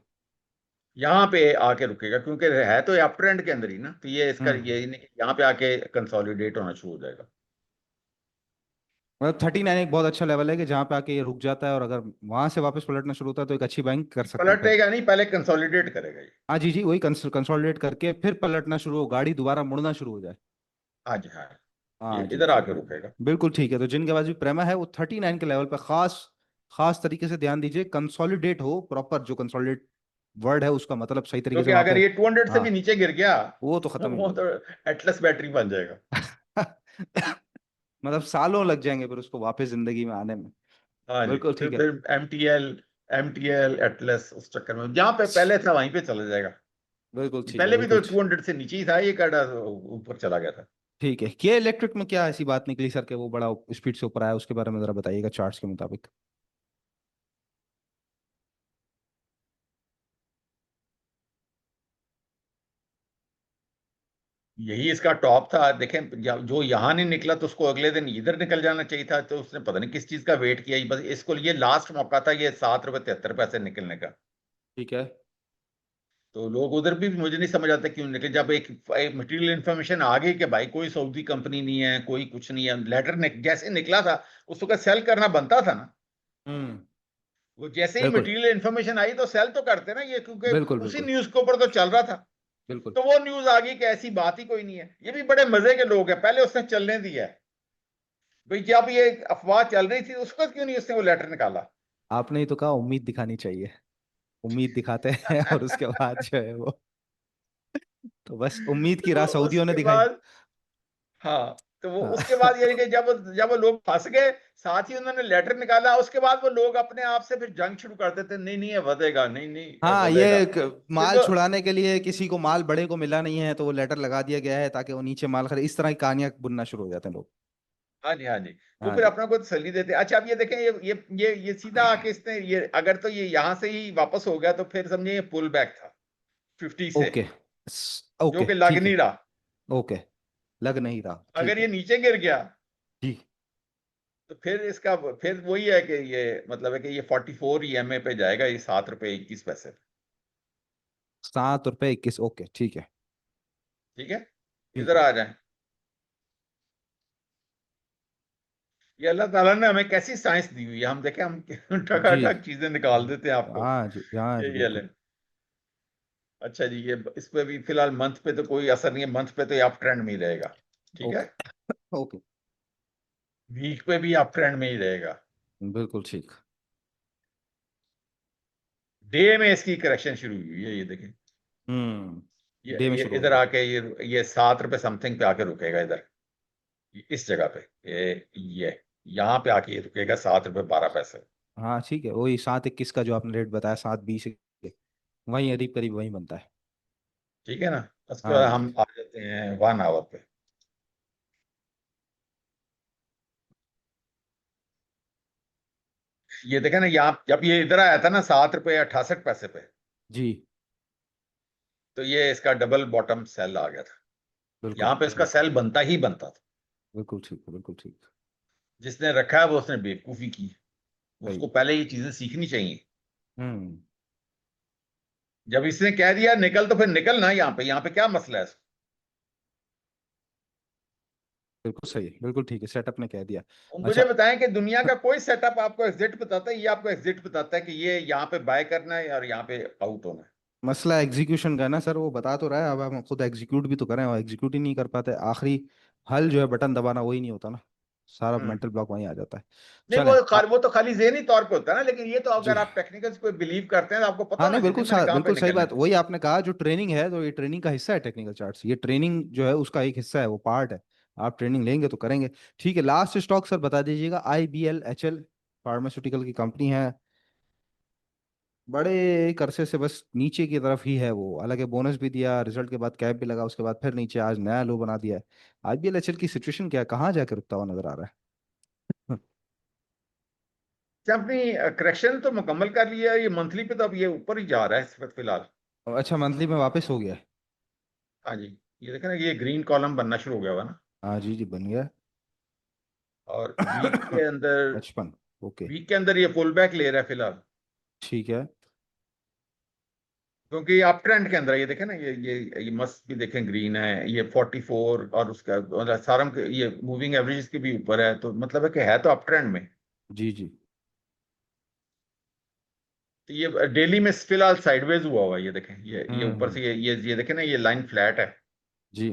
यहाँ पे आके रुकेगा, क्योंकि है तो अप ट्रेंड के अंदर ही ना, तो ये इसका हम्म। ये नहीं, यहाँ पे आके कंसोलिडेट होना शुरू हो जाएगा। मतलब 39 एक बहुत अच्छा लेवल है कि जहाँ पे आके ये रुक जाता है, और अगर वहां से वापस पलटना शुरू होता है तो एक अच्छी बाइंग कर सकते हैं फिर। पलटेगा नहीं, पहले कंसोलिडेट करेगा ये। हाँ जी जी, वही कंसोलिडेट करके फिर पलटना शुरू हो, गाड़ी दोबारा मुड़ना शुरू हो जाए। आज हाँ, हाँ ये जी इधर जी आके हाँ जी। रुकेगा। बिल्कुल ठीक है, तो जिनके पास भी प्रेमा है वो 39 के लेवल पे खास खास तरीके से ध्यान दीजिए, कंसोलिडेट हो प्रॉपर। जो कंसोलिडेट वर्ड है उसका मतलब सही तरीके से क्योंकि वहां अगर पे। ये 200 से भी हाँ, नीचे गिर गया, वो तो खत्म ही वो हो तो एटलस बैटरी बन जाएगा। गया। मतलब सालों लग जाएंगे फिर उसको वापस जिंदगी में आने में। हाँ जी, बिल्कुल ठीक है। फिर एमटीएल एटलस उस चक्कर में जहां पे पहले था वहीं पे चला जाएगा। बिल्कुल ठीक है। पहले भी तो बिल्कुल 200 से नीचे ही था, ये काटा ऊपर चला गया था। ठीक है। के इलेक्ट्रिक में क्या ऐसी बात निकली सर कि वो बड़ा स्पीड से ऊपर आया? उसके बारे में जरा बताइएगा चार्ट्स के मुताबिक। यही इसका टॉप था, देखें जो यहाँ नहीं निकला तो उसको अगले दिन इधर निकल जाना चाहिए था, तो उसने पता नहीं किस चीज का वेट किया, बस इसको ये लास्ट मौका था ये 7 रुपये 73 पैसे निकलने का। ठीक है। तो लोग उधर भी मुझे नहीं समझ आता क्यों निकले, जब एक मटेरियल इन्फॉर्मेशन आ गई कि भाई कोई सऊदी कंपनी नहीं है, कोई कुछ नहीं है, जैसे निकला था उसको का सेल करना बनता था ना। हम्म। वो जैसे ही बिल्कुल मटेरियल इन्फॉर्मेशन आई तो सेल तो करते ना ये, क्योंकि बिल्कुल। उसी बिल्कुल न्यूज के ऊपर तो चल रहा था। बिल्कुल। तो वो न्यूज आ गई कि ऐसी बात ही कोई नहीं है, ये भी बड़े मजे के लोग हैं, पहले उसने चलने दिया है। भाई जब ये अफवाह चल रही थी उसको क्यों नहीं उसने वो लेटर निकाला। आपने ही तो कहा उम्मीद दिखानी चाहिए। उम्मीद दिखाते हैं और उसके बाद जो है वो, तो बस उम्मीद की तो राह सऊदियों ने उसके दिखाई। बाद, हाँ, तो वो उसके बाद हाँ। यानी कि जब वो लोग फंस गए, साथ ही उन्होंने लेटर निकाला, उसके बाद वो लोग अपने आप से फिर जंग शुरू कर देते, नहीं नहीं ये ਵਧेगा, नहीं नहीं ये हाँ, ਵਧेगा। फिर माल वो, छुड़ाने के लिए किसी को माल बड़े को मिला नहीं है तो वो लेटर लगा दिया गया है ताकि वो नीचे माल खरीद, इस तरह की कहानियां बुनना शुरू हो जाते हैं लोग। हाँ जी, हाँ जी, वो हाँ फिर जी। अपना को तसल्ली देते हैं। अच्छा अब ये देखें, ये सीधा आके इसने ये, अगर तो ये यहाँ से ही वापस हो गया तो फिर समझे ये पुल बैक था 50 से, ओके। जो ओके कि लग ठीक है। नहीं रहा। ओके, लग नहीं रहा, ठीक अगर है। ये नीचे गिर गया जी। तो फिर इसका, फिर वही है कि ये मतलब है कि ये 44 ईएमए पे जाएगा, ये 7 रुपए 21 पैसे। 7 रुपए 21, ओके ठीक है। ठीक है, ठीक इधर है। आ जाए। ये अल्लाह ताला ने हमें कैसी साइंस दी हुई है, हम देखें, हम जी। ठकाठक चीजें निकाल देते हैं आपको। हाँ जी, हाँ जी, ये ले। बिल्कुल। अच्छा जी, ये इस पे भी फिलहाल मंथ पे तो कोई असर नहीं है, मंथ पे तो ये अप ट्रेंड में ही रहेगा। ठीक है, ओके। ओके। वीक पे भी अप ट्रेंड में ही रहेगा। बिल्कुल ठीक। डे में इसकी करेक्शन शुरू हुई है, ये देखें। डे में ये शुरू हो इधर गया। आके ये 7 रुपए समथिंग पे आके रुकेगा इधर, इस जगह पे, ये यहाँ पे आके ये रुकेगा 7 रुपए 12 पैसे। हाँ ठीक है, वही 7.21 का जो आपने रेट बताया, 7.20, वही करीब करीब वही बनता है। ठीक है ना। उसके हाँ बाद जी। हम आ जाते हैं 1 आवर पे। ये देखें ना, यहाँ जब ये इधर आया था ना 7 रुपए 68 पैसे पे, जी। तो ये इसका डबल बॉटम सेल आ गया था। बिल्कुल यहाँ पे इसका बिल्कुल। सेल बनता ही बनता था। बिल्कुल ठीक है, बिल्कुल ठीक। जिसने रखा है वो उसने बेवकूफी की, सही। उसको पहले ये चीजें सीखनी चाहिए। हम्म। जब इसने कह दिया निकल, तो फिर निकल ना, यहाँ पे क्या मसला है। बिल्कुल सही, बिल्कुल ठीक है, सेटअप ने कह दिया। और मुझे अच्छा। बताएं कि दुनिया का कोई सेटअप आपको एग्जिट बताता है, ये आपको एग्जिट बताता है कि ये यहाँ पे बाय करना है और यहाँ पे आउट होना है। मसला एग्जीक्यूशन का है ना सर, वो बता तो रहा है, अब हम खुद एग्जीक्यूट भी तो करें और एग्जीक्यूट ही नहीं कर पाते, आखिरी हल जो है बटन दबाना, वही नहीं होता ना, सारा हम्म। मेंटल ब्लॉक वहीं आ जाता है। नहीं, चलें वो तो खाली जहनी तौर पे होता है ना, लेकिन ये तो जी। अगर आप टेक्निकल कोई बिलीव करते हैं तो आपको पता हाँ होना नहीं, चाहिए मैंने कहाँ पे बिल्कुल सही निकलना बात, है। वही आपने कहा, जो ट्रेनिंग है तो ये ट्रेनिंग का हिस्सा है, टेक्निकल चार्ट्स, ये ट्रेनिंग जो है उसका एक हिस्सा है, वो पार्ट है। आप ट्रेनिंग लेंगे तो करेंगे। ठीक है, लास्ट स्टॉक सर बता दीजिएगा, IBL HL, फार्मास्यूटिकल की कंपनी है, बड़े एक अरसे से बस नीचे की तरफ ही है वो, हालांकि बोनस भी दिया, रिजल्ट के बाद कैप भी लगा, उसके बाद फिर नीचे, आज नया लो बना दिया है। IBL HL की सिचुएशन क्या है, कहाँ जाके रुकता हुआ नजर आ रहा है? अच्छा, अपनी करेक्शन तो मुकम्मल कर लिया है, ये मंथली पे तो अब ये ऊपर ही जा रहा है इस वक्त फिलहाल। अच्छा, मंथली में वापस हो गया है। हाँ जी, ये देखें ना, ये ग्रीन कॉलम बनना शुरू हो गया हुआ ना। हाँ जी जी, बन गया। और बचपन। ओके। वीक के अंदर ये पुल बैक ले रहा है फिलहाल, ठीक है। क्योंकि अप ट्रेंड के अंदर है। ये देखें ना, ये मस्त भी देखें, ग्रीन है, ये 44 और उसका मतलब सारम के ये मूविंग एवरेज के भी ऊपर है, तो मतलब है कि है तो अप ट्रेंड में। जी जी। तो ये डेली में फिलहाल साइडवेज हुआ हुआ है, ये देखें, ये ऊपर हम्म। से ये देखें ना, ये लाइन फ्लैट है। जी।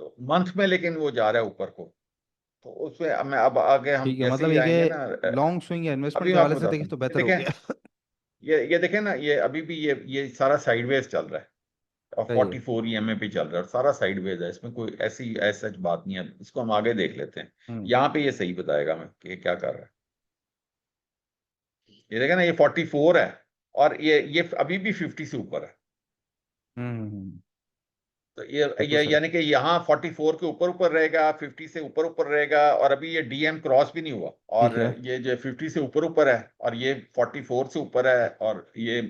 तो मंथ में लेकिन वो जा रहा है ऊपर को। तो उसमें मैं अब आगे हम ठीक है, जैसे मतलब ही आएंगे ना, एक लॉन्ग स्विंग या इन्वेस्टमेंट अभी के मैं हवाले आपको से बताता देखिए हूँ, तो ये बेहतर हो देखें, गया। ये देखें ना, ये अभी भी ये सारा साइडवेज चल रहा है, और सही है। 44 ईएमए पे चल रहा है, और सारा साइडवेज है, इसमें कोई ऐसी सच बात नहीं है। इसको हम आगे देख लेते हैं, हम्म। यहाँ पे ये सही बताएगा हमें कि ये क्या कर रहा है। ये देखें ना, ये 44 है, और ये अभी भी 50 से ऊपर है। हम्म। तो बिल्कुल ये सही। यानी कि यहाँ 44 के ऊपर ऊपर रहेगा, 50 से ऊपर ऊपर रहेगा, और अभी ये डीएम क्रॉस भी नहीं हुआ। और ठीक है। ये जो 50 से ऊपर ऊपर है, और ये 44 से ऊपर है, और ये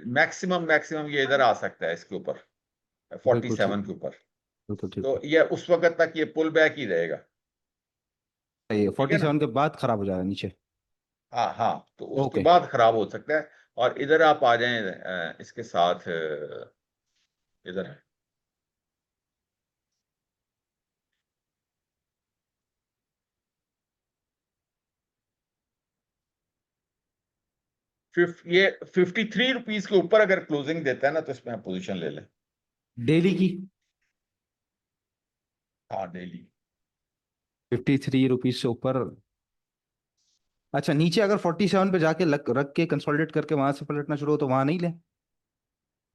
मैक्सिमम मैक्सिमम ये इधर आ सकता है इसके ऊपर, बिल्कुल ठीक। 47 के ऊपर। बिल्कुल ठीक तो है। ये उस वक्त तक ये पुल बैक ही रहेगा। सही है, ठीक है फोर्टी ना। सेवन के बाद खराब हो जाएगा नीचे। हाँ हाँ, तो उसके ओके। बाद खराब हो सकता है। और इधर आप आ जाएं, इसके साथ इधर है, ये 53 रुपीज के ऊपर अगर क्लोजिंग देता है ना, तो इसमें आप पोजीशन ले लें। डेली की। हाँ, डेली। 53 रुपीज से ऊपर। अच्छा, नीचे अगर 47 पे जाके रख के कंसोलिडेट करके वहां से पलटना शुरू हो तो वहां नहीं ले?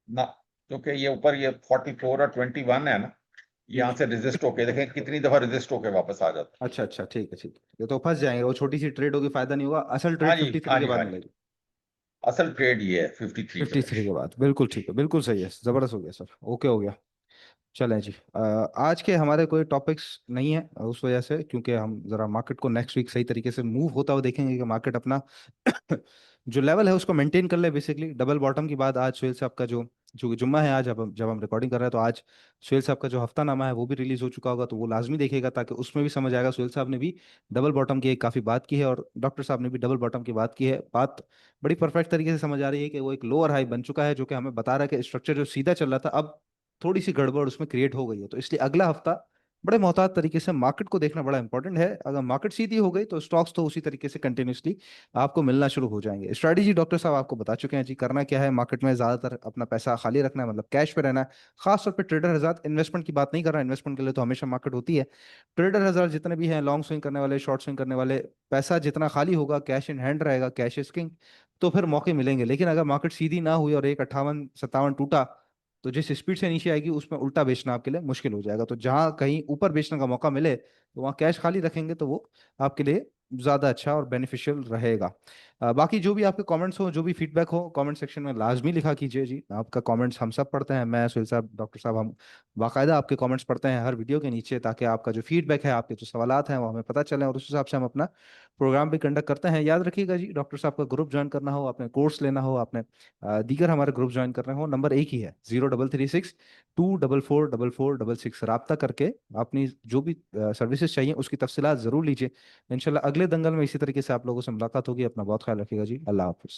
ना, क्योंकि ये ऊपर ये 44 और 21 है ना, ठीक यहाँ है। से रेजिस्ट होके देखें कितनी दफा रेजिस्ट होके वापस आ जाता अच्छा अच्छा, ठीक है ठीक है, ये तो फंस जाएंगे, वो छोटी सी ट्रेड होगी, फायदा नहीं होगा, असल है। हाँ ट्रेड जी, 53 हाँ के जी, बाद हाँ जी, मिलेगी। असल ट्रेड ये है 53 पे। 53 के बाद, बिल्कुल ठीक है, बिल्कुल सही है, जबरदस्त हो गया सर, ओके हो गया। चलें जी, आज के हमारे कोई टॉपिक्स नहीं है उस वजह से, क्योंकि हम जरा मार्केट को नेक्स्ट वीक सही तरीके से मूव होता हुआ देखेंगे कि मार्केट अपना जो लेवल है उसको मेंटेन कर ले। बेसिकली डबल बॉटम के बाद आज सुहेल साहब का जो जो जुम्मा है, आज जब हम रिकॉर्डिंग कर रहे हैं, तो आज सुहेल साहब का जो हफ्तानामा है वो भी रिलीज हो चुका होगा, तो वो लाजमी देखेगा, ताकि उसमें भी समझ आएगा सुहेल साहब ने भी डबल बॉटम की एक काफ़ी बात की है, और डॉक्टर साहब ने भी डबल बॉटम की बात की है। बात बड़ी परफेक्ट तरीके से समझ आ रही है कि वो एक लोअर हाई बन चुका है, जो कि हमें बता रहा है कि स्ट्रक्चर जो सीधा चल रहा था, अब थोड़ी सी गड़बड़ उसमें क्रिएट हो गई है। तो इसलिए अगला हफ्ता बड़े मोहतात तरीके से मार्केट को देखना बड़ा इंपॉर्टेंट है। अगर मार्केट सीधी हो गई तो स्टॉक्स तो उसी तरीके से कंटिन्यूसली आपको मिलना शुरू हो जाएंगे। स्ट्रैटेजी डॉक्टर साहब आपको बता चुके हैं जी, करना क्या है मार्केट में, ज्यादातर अपना पैसा खाली रखना है, मतलब कैश पे रहना है। खासतौर पे ट्रेडर हजरात, इन्वेस्टमेंट की बात नहीं कर रहा, इन्वेस्टमेंट के लिए तो हमेशा मार्केट होती है। ट्रेडर हजरात जितने भी हैं, लॉन्ग स्विंग करने वाले, शॉर्ट स्विंग करने वाले, पैसा जितना खाली होगा, कैश इन हैंड रहेगा, कैश इज किंग, तो फिर मौके मिलेंगे। लेकिन अगर मार्केट सीधी ना हुई और एक 58 57 टूटा, तो जिस स्पीड से नीचे आएगी उसमें उल्टा बेचना आपके लिए मुश्किल हो जाएगा। तो जहां कहीं ऊपर बेचने का मौका मिले तो वहां कैश खाली रखेंगे, तो वो आपके लिए ज्यादा अच्छा और बेनिफिशियल रहेगा। बाकी जो भी आपके कमेंट्स हो, जो भी फीडबैक हो, कमेंट सेक्शन में लाजमी लिखा कीजिए जी। आपका कमेंट्स हम सब पढ़ते हैं, मैं, सुहेल साहब, डॉक्टर साहब, हम बाकायदा आपके कमेंट्स पढ़ते हैं हर वीडियो के नीचे, ताकि आपका जो फीडबैक है, आपके जो सवालात हैं, वो हमें पता चले, और उस हिसाब से हम अपना प्रोग्राम भी कंडक्ट करते हैं। याद रखिएगा जी, डॉक्टर साहब का ग्रुप ज्वाइन करना हो, आपने कोर्स लेना हो, आपने दीगर हमारे ग्रुप ज्वाइन करना हो, नंबर एक ही है, 0336 2444466। रब्ता करके अपनी जो भी सर्विसेज चाहिए उसकी तफसीलात जरूर लीजिए। इंशाल्लाह अगले दंगल में इसी तरीके से आप लोगों से मुलाकात होगी। अपना बहुत ख्याल रखिएगा जी, अल्लाह हाफिज़।